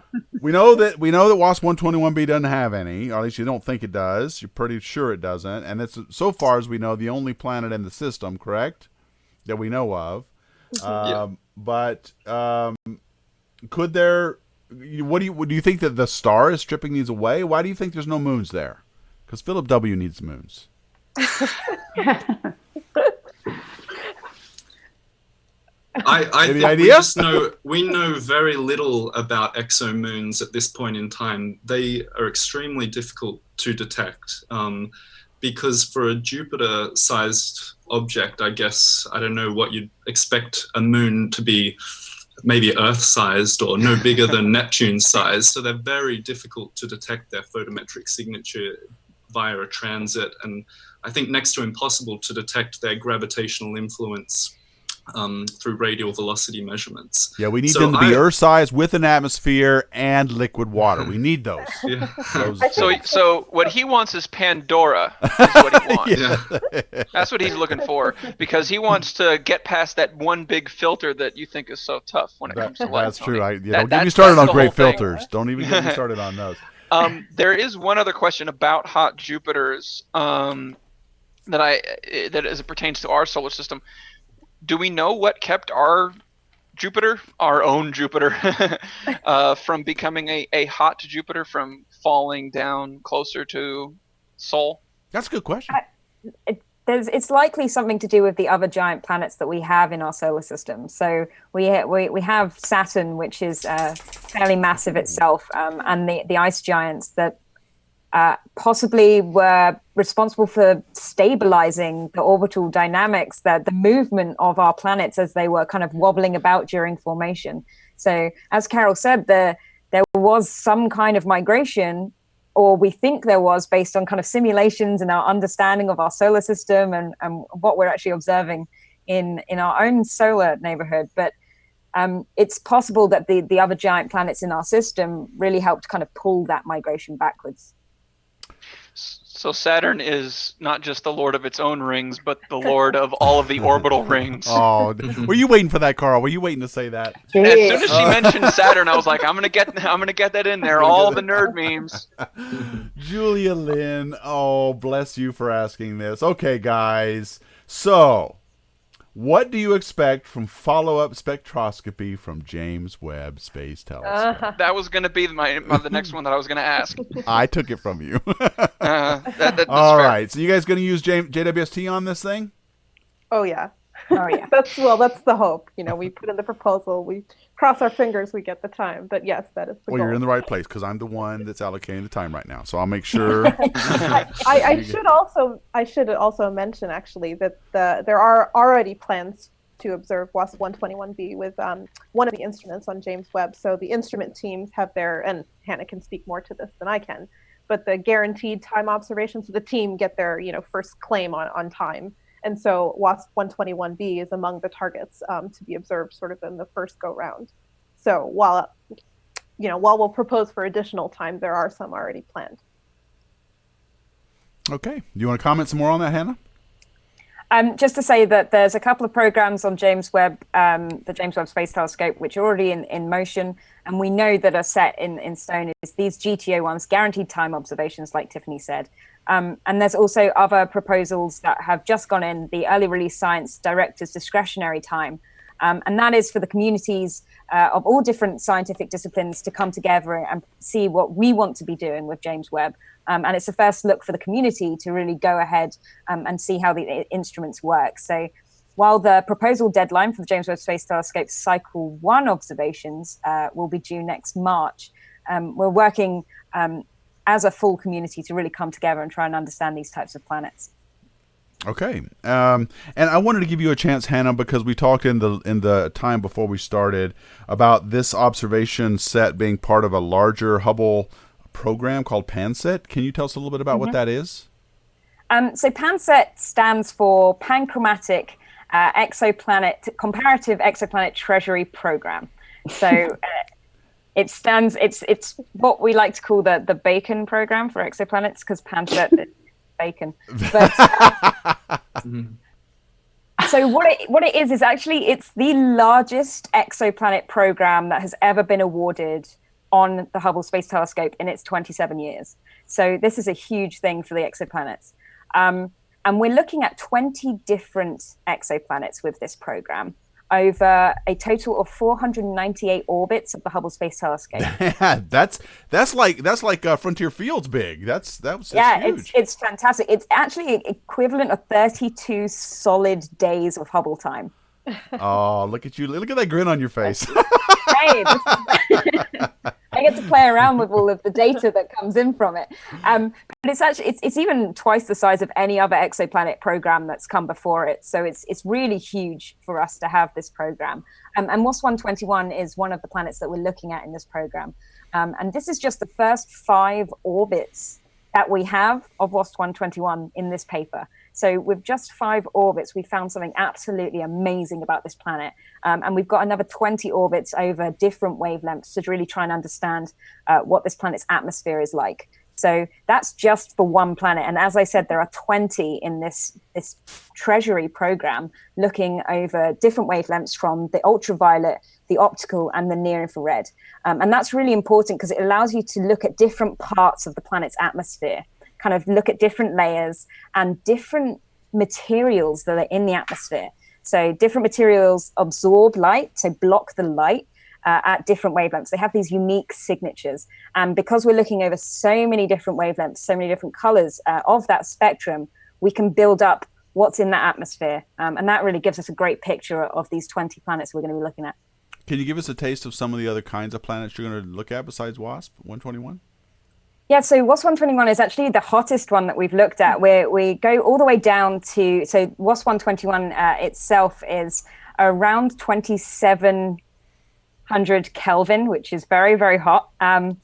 we know that Wasp-121b doesn't have any, or at least you don't think it does. You're pretty sure it doesn't. And it's, so far as we know, the only planet in the system, correct, that we know of. But could there? Do you think that the star is stripping these away? Why do you think there's no moons there? Because Philip W. needs moons.
I think we know very little about exomoons at this point in time. They are extremely difficult to detect because for a Jupiter-sized object, I guess, I don't know what you'd expect a moon to be, maybe Earth-sized or no bigger than Neptune-sized. So they're very difficult to detect their photometric signature via a transit, and I think next to impossible to detect their gravitational influence through radial velocity measurements.
Yeah, we need them to be Earth-sized with an atmosphere and liquid water. We need those.
Yeah.
So what he wants is Pandora, is what he wants. Yeah. That's what he's looking for, because he wants to get past that one big filter that you think is so tough when it comes to light.
That's true. Don't get me started on great filters. Don't even get me started on those.
There is one other question about hot Jupiters that as it pertains to our solar system. Do we know what kept our own Jupiter, from becoming a hot Jupiter, from falling down closer to Sol?
That's a good question.
It's likely something to do with the other giant planets that we have in our solar system. So we have Saturn, which is fairly massive itself, and the ice giants that possibly were responsible for stabilizing the orbital dynamics, the movement of our planets as they were kind of wobbling about during formation. So as Carol said, there was some kind of migration, or we think there was, based on kind of simulations and our understanding of our solar system and what we're actually observing in our own solar neighborhood. But it's possible that the other giant planets in our system really helped kind of pull that migration backwards.
So Saturn is not just the lord of its own rings, but the lord of all of the orbital rings.
Oh, were you waiting for that, Carl? Were you waiting to say that?
As soon as she mentioned Saturn, I was like, I'm gonna get that in there. All the nerd memes.
Julia Lynn, oh, bless you for asking this. Okay, guys. So, what do you expect from follow-up spectroscopy from James Webb Space Telescope?
That was going to be the next one that I was going to ask.
I took it from you.
That's
all
fair.
right. So you guys going to use JWST on this thing?
Oh yeah.
Oh yeah.
That's the hope. We put in the proposal. We cross our fingers we get the time. But yes, that is the goal.
Well, you're in the right place, because I'm the one that's allocating the time right now. So I'll make sure.
I should also mention actually that there are already plans to observe WASP-121b with one of the instruments on James Webb. So the instrument teams have and Hannah can speak more to this than I can, but the guaranteed time observations, so the team get their first claim on time. And so WASP-121b is among the targets to be observed sort of in the first go round. So while we'll propose for additional time, there are some already planned.
Okay. Do you want to comment some more on that, Hannah?
Just to say that there's a couple of programs on James Webb, the James Webb Space Telescope, which are already in motion, and we know that are set in stone is these GTO ones, guaranteed time observations, like Tiffany said. And there's also other proposals that have just gone in, the early release science director's discretionary time. And that is for the communities of all different scientific disciplines to come together and see what we want to be doing with James Webb. And it's the first look for the community to really go ahead and see how the instruments work. So while the proposal deadline for the James Webb Space Telescope Cycle 1 observations will be due next March, we're working as a full community to really come together and try and understand these types of planets.
Okay, and I wanted to give you a chance, Hannah, because we talked in the time before we started about this observation set being part of a larger Hubble program called PanSet. Can you tell us a little bit about what that is?
So PanSet stands for Panchromatic Comparative Exoplanet Treasury Program. So it's what we like to call the bacon program for exoplanets, because PanSet is bacon. But so what it is actually it's the largest exoplanet program that has ever been awarded on the Hubble Space Telescope in its 27 years. So this is a huge thing for the exoplanets. And we're looking at 20 different exoplanets with this program over a total of 498 orbits of the Hubble Space Telescope.
Yeah, that's like Frontier Fields big. That's huge.
It's fantastic. It's actually equivalent of 32 solid days of Hubble time.
Oh, look at you! Look at that grin on your face.
Hey, I get to play around with all of the data that comes in from it. But it's even twice the size of any other exoplanet program that's come before it. So it's really huge for us to have this program. And WASP-121 is one of the planets that we're looking at in this program. And this is just the first 5 orbits that we have of WASP-121 in this paper. So with just 5 orbits, we found something absolutely amazing about this planet. And we've got another 20 orbits over different wavelengths to really try and understand what this planet's atmosphere is like. So that's just for one planet. And as I said, there are 20 in this treasury program looking over different wavelengths from the ultraviolet, the optical, and the near infrared. And that's really important because it allows you to look at different parts of the planet's atmosphere, kind of look at different layers and different materials that are in the atmosphere. So different materials absorb light, so block the light at different wavelengths. They have these unique signatures. And because we're looking over so many different wavelengths, so many different colors of that spectrum, we can build up what's in that atmosphere. And that really gives us a great picture of these 20 planets we're going to be looking at.
Can you give us a taste of some of the other kinds of planets you're going to look at besides WASP-121?
Yeah, so WASP-121 is actually the hottest one that we've looked at, where we go all the way down to, so WASP-121 itself is around 2700 Kelvin, which is very, very hot. And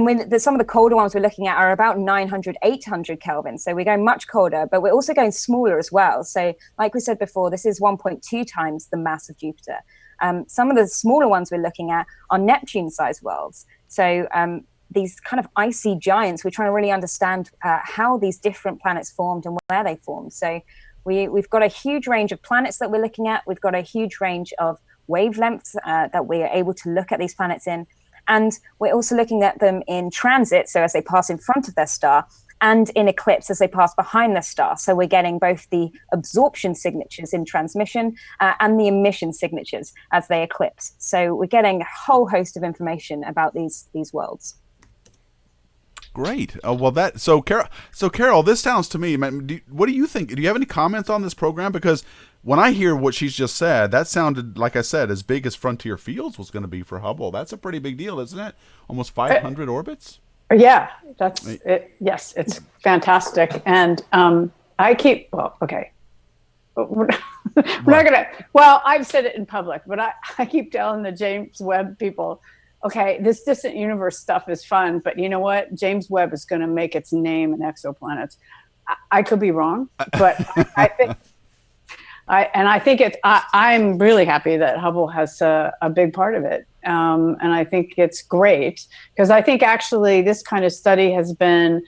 when some of the colder ones we're looking at are about 900, 800 Kelvin. So we're going much colder, but we're also going smaller as well. So like we said before, this is 1.2 times the mass of Jupiter. Some of the smaller ones we're looking at are Neptune-sized worlds. So these kind of icy giants, we're trying to really understand how these different planets formed and where they formed. So we've got a huge range of planets that we're looking at. We've got a huge range of wavelengths that we're able to look at these planets in. And we're also looking at them in transit, so as they pass in front of their star, and in eclipse as they pass behind their star. So we're getting both the absorption signatures in transmission and the emission signatures as they eclipse. So we're getting a whole host of information about these worlds.
Great. Well, so Carol, this sounds to me. What do you think? Do you have any comments on this program? Because when I hear what she's just said, that sounded, like I said, as big as Frontier Fields was going to be for Hubble. That's a pretty big deal, isn't it? Almost 500 orbits.
Yeah, that's it. Yes, it's fantastic. And okay. We're not gonna. Well, I've said it in public, but I keep telling the James Webb people, okay, this distant universe stuff is fun, but you know what? James Webb is going to make its name in exoplanets. I could be wrong, but I think I'm really happy that Hubble has a big part of it. And I think it's great because I think actually this kind of study has been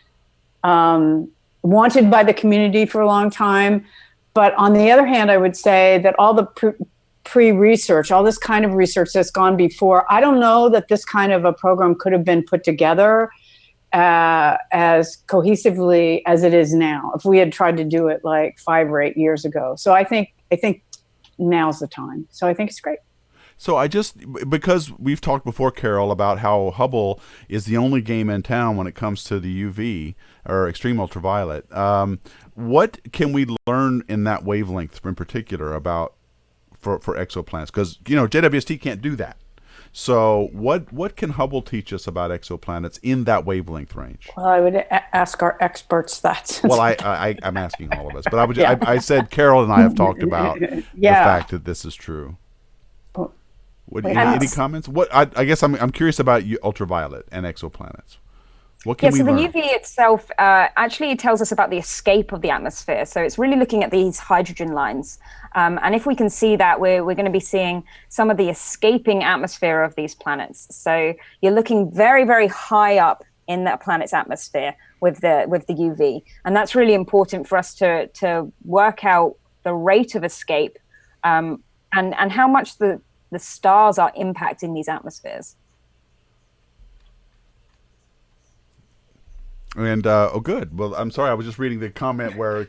wanted by the community for a long time. But on the other hand, I would say that all the pre-research, all this kind of research that's gone before, I don't know that this kind of a program could have been put together as cohesively as it is now if we had tried to do it like 5 or 8 years ago. So I think now's the time. So I think it's great.
So because we've talked before, Carol, about how Hubble is the only game in town when it comes to the UV or extreme ultraviolet. What can we learn in that wavelength in particular about for exoplanets? Because JWST can't do that. So what can Hubble teach us about exoplanets in that wavelength range?
Well, I would ask our experts that.
Well, I'm asking all of us, but I said Carol and I have talked about the fact that this is true. Any comments? I guess I'm curious about ultraviolet and exoplanets. What can we learn?
The UV itself actually tells us about the escape of the atmosphere. So it's really looking at these hydrogen lines. And if we can see that, we're going to be seeing some of the escaping atmosphere of these planets. So you're looking very, very high up in that planet's atmosphere with the UV. And that's really important for us to work out the rate of escape and how much the stars are impacting these atmospheres.
And good. Well, I'm sorry. I was just reading the comment where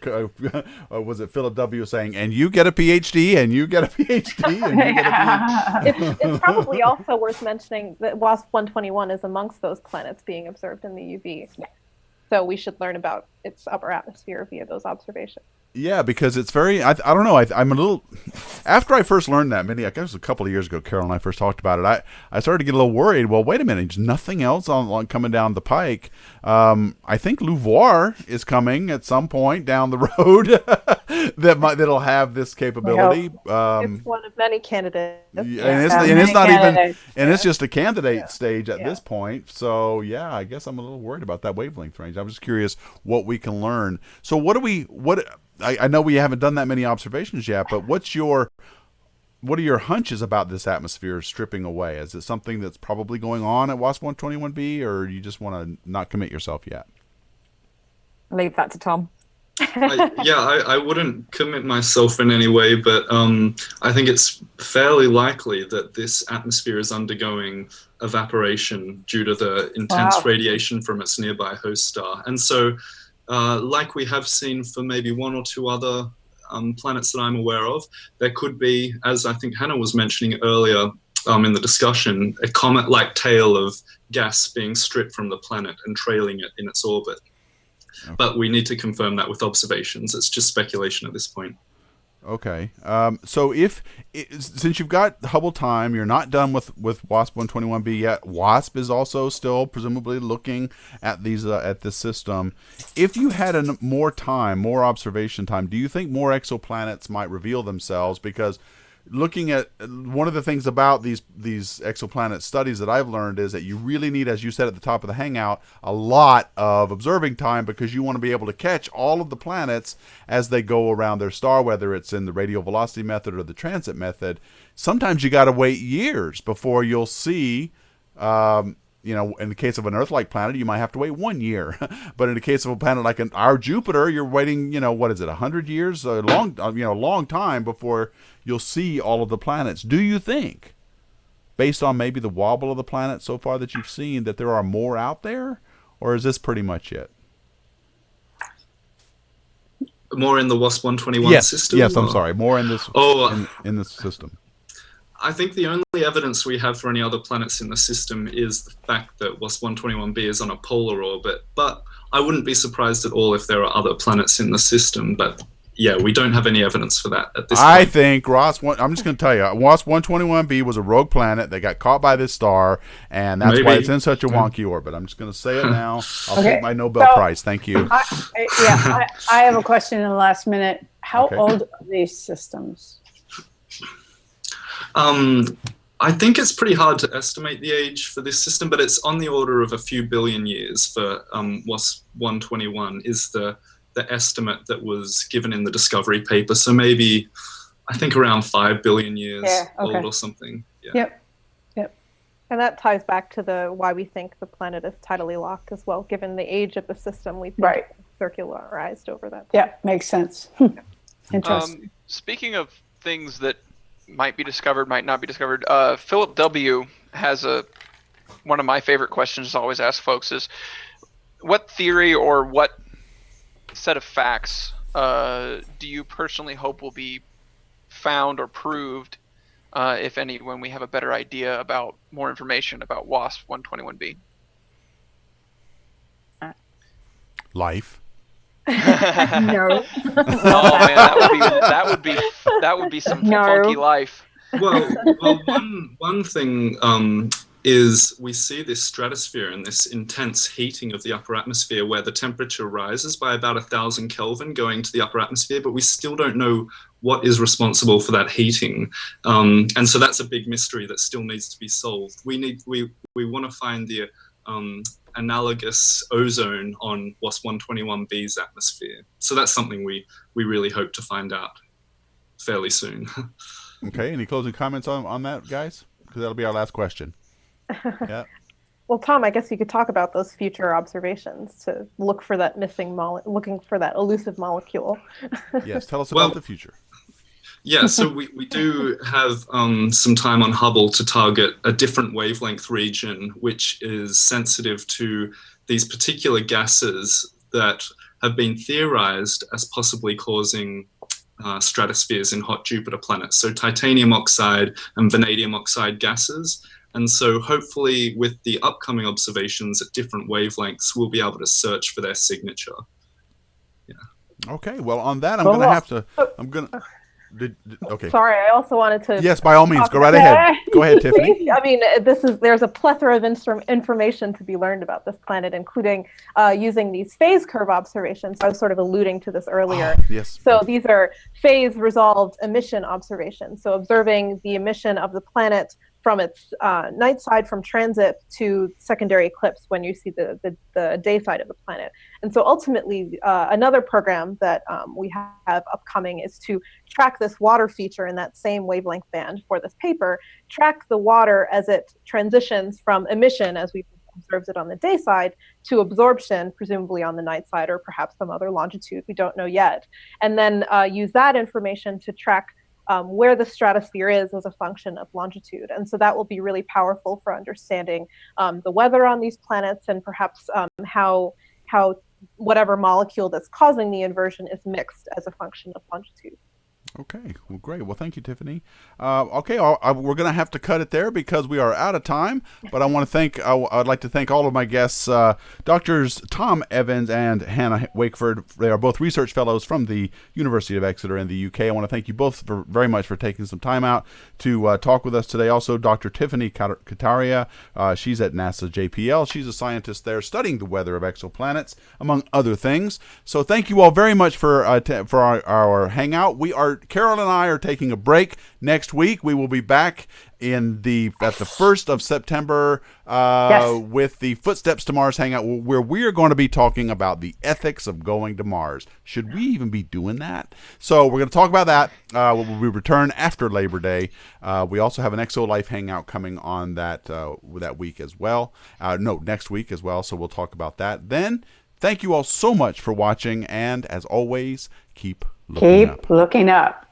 was it Philip W. saying, "And you get a PhD, and you get a PhD, and you get a PhD."
It's probably also worth mentioning that WASP-121 is amongst those planets being observed in the UV. So we should learn about its upper atmosphere via those observations.
Yeah, because it's very, I don't know, I'm a little, after I first learned that, I guess it was a couple of years ago, Carol and I first talked about it, I started to get a little worried. Well, wait a minute, there's nothing else on coming down the pike. I think LUVOIR is coming at some point down the road that'll have this capability.
It's one of many candidates.
It's just a candidate stage at this point. So yeah, I guess I'm a little worried about that wavelength range. I'm just curious what we can learn. So I know we haven't done that many observations yet, but what are your hunches about this atmosphere stripping away? Is it something that's probably going on at WASP-121b, or you just want to not commit yourself yet?
Leave that to Tom.
I wouldn't commit myself in any way, but I think it's fairly likely that this atmosphere is undergoing evaporation due to the intense radiation from its nearby host star. And so like we have seen for maybe one or two other planets that I'm aware of, there could be, as I think Hannah was mentioning earlier in the discussion, a comet-like tail of gas being stripped from the planet and trailing it in its orbit. Okay. But we need to confirm that with observations. It's just speculation at this point.
Okay. So since you've got Hubble time, you're not done with WASP-121b yet. WASP is also still presumably looking at this system. If you had more observation time, do you think more exoplanets might reveal themselves? Because looking at one of the things about these exoplanet studies that I've learned is that you really need, as you said at the top of the Hangout, a lot of observing time, because you want to be able to catch all of the planets as they go around their star, whether it's in the radial velocity method or the transit method. Sometimes you got to wait years before you'll see, in the case of an Earth-like planet, you might have to wait 1 year. But in the case of a planet like our Jupiter, you're waiting, 100 years? A long time before you'll see all of the planets. Do you think, based on maybe the wobble of the planet so far that you've seen, that there are more out there? Or is this pretty much it?
More in the WASP-121 system?
Yes, I'm sorry. More in this in this system.
I think the only evidence we have for any other planets in the system is the fact that WASP-121b is on a polar orbit. But I wouldn't be surprised at all if there are other planets in the system. But yeah, we don't have any evidence for that at this point.
I think I'm just going to tell you, WASP-121b was a rogue planet that got caught by this star, and that's why it's in such a wonky orbit. I'm just going to say it now. I'll take my Nobel Prize. Thank you.
I have a question in the last minute. How old are these systems?
I think it's pretty hard to estimate the age for this system, but it's on the order of a few billion years for WASP-121 is the estimate that was given in the discovery paper. So maybe, I think around 5 billion years old or something. Yeah.
Yep. And that ties back to why we think the planet is tidally locked as well. Given the age of the system, we think it's circularized over that time.
Yeah, makes sense. Interesting.
Speaking of things that might be discovered, might not be discovered, Philip W. has one of my favorite questions to always ask folks is, what theory or what set of facts do you personally hope will be found or proved, if any, when we have a better idea about more information about WASP-121b?
Life.
No.
Oh man, that would be some funky life.
Well, one thing is we see this stratosphere and this intense heating of the upper atmosphere where the temperature rises by about 1,000 Kelvin going to the upper atmosphere, but we still don't know what is responsible for that heating. And so that's a big mystery that still needs to be solved. We want to find the analogous ozone on WASP-121b's atmosphere. So that's something we really hope to find out fairly soon.
Okay, any closing comments on that, guys? Because that'll be our last question. Yeah.
Well, Tom, I guess you could talk about those future observations to look for that looking for that elusive molecule.
Yes, tell us about the future.
Yeah, so we do have some time on Hubble to target a different wavelength region, which is sensitive to these particular gases that have been theorized as possibly causing stratospheres in hot Jupiter planets. So titanium oxide and vanadium oxide gases. And so hopefully with the upcoming observations at different wavelengths, we'll be able to search for their signature. Yeah.
Okay, well, on that, okay.
Sorry, I also wanted to.
Yes, by all means, go right ahead. Go ahead, Tiffany.
I mean, there's a plethora of information to be learned about this planet, including using these phase curve observations. I was sort of alluding to this earlier.
Yes.
So these are phase resolved emission observations. So observing the emission of the planet from its night side from transit to secondary eclipse when you see the day side of the planet. And so ultimately, another program that we have upcoming is to track this water feature in that same wavelength band for this paper, track the water as it transitions from emission, as we observes it on the day side, to absorption, presumably on the night side or perhaps some other longitude, we don't know yet. And then use that information to track where the stratosphere is as a function of longitude. And so that will be really powerful for understanding the weather on these planets and perhaps how whatever molecule that's causing the inversion is mixed as a function of longitude.
Okay, well, great. Well, thank you, Tiffany. Okay, we're going to have to cut it there because we are out of time. But I want to thank, I'd like to thank all of my guests, Doctors Tom Evans and Hannah Wakeford. They are both research fellows from the University of Exeter in the UK. I want to thank you both very much for taking some time out to talk with us today. Also, Dr. Tiffany Kataria, she's at NASA JPL. She's a scientist there studying the weather of exoplanets, among other things. So thank you all very much for our hangout. Carol and I are taking a break next week. We will be back at the 1st of September with the Footsteps to Mars hangout, where we are going to be talking about the ethics of going to Mars. Should we even be doing that? So we're going to talk about that. We return after Labor Day. We also have an ExoLife hangout coming on that week as well. Next week as well. So we'll talk about that then. Thank you all so much for watching, and as always, keep looking up.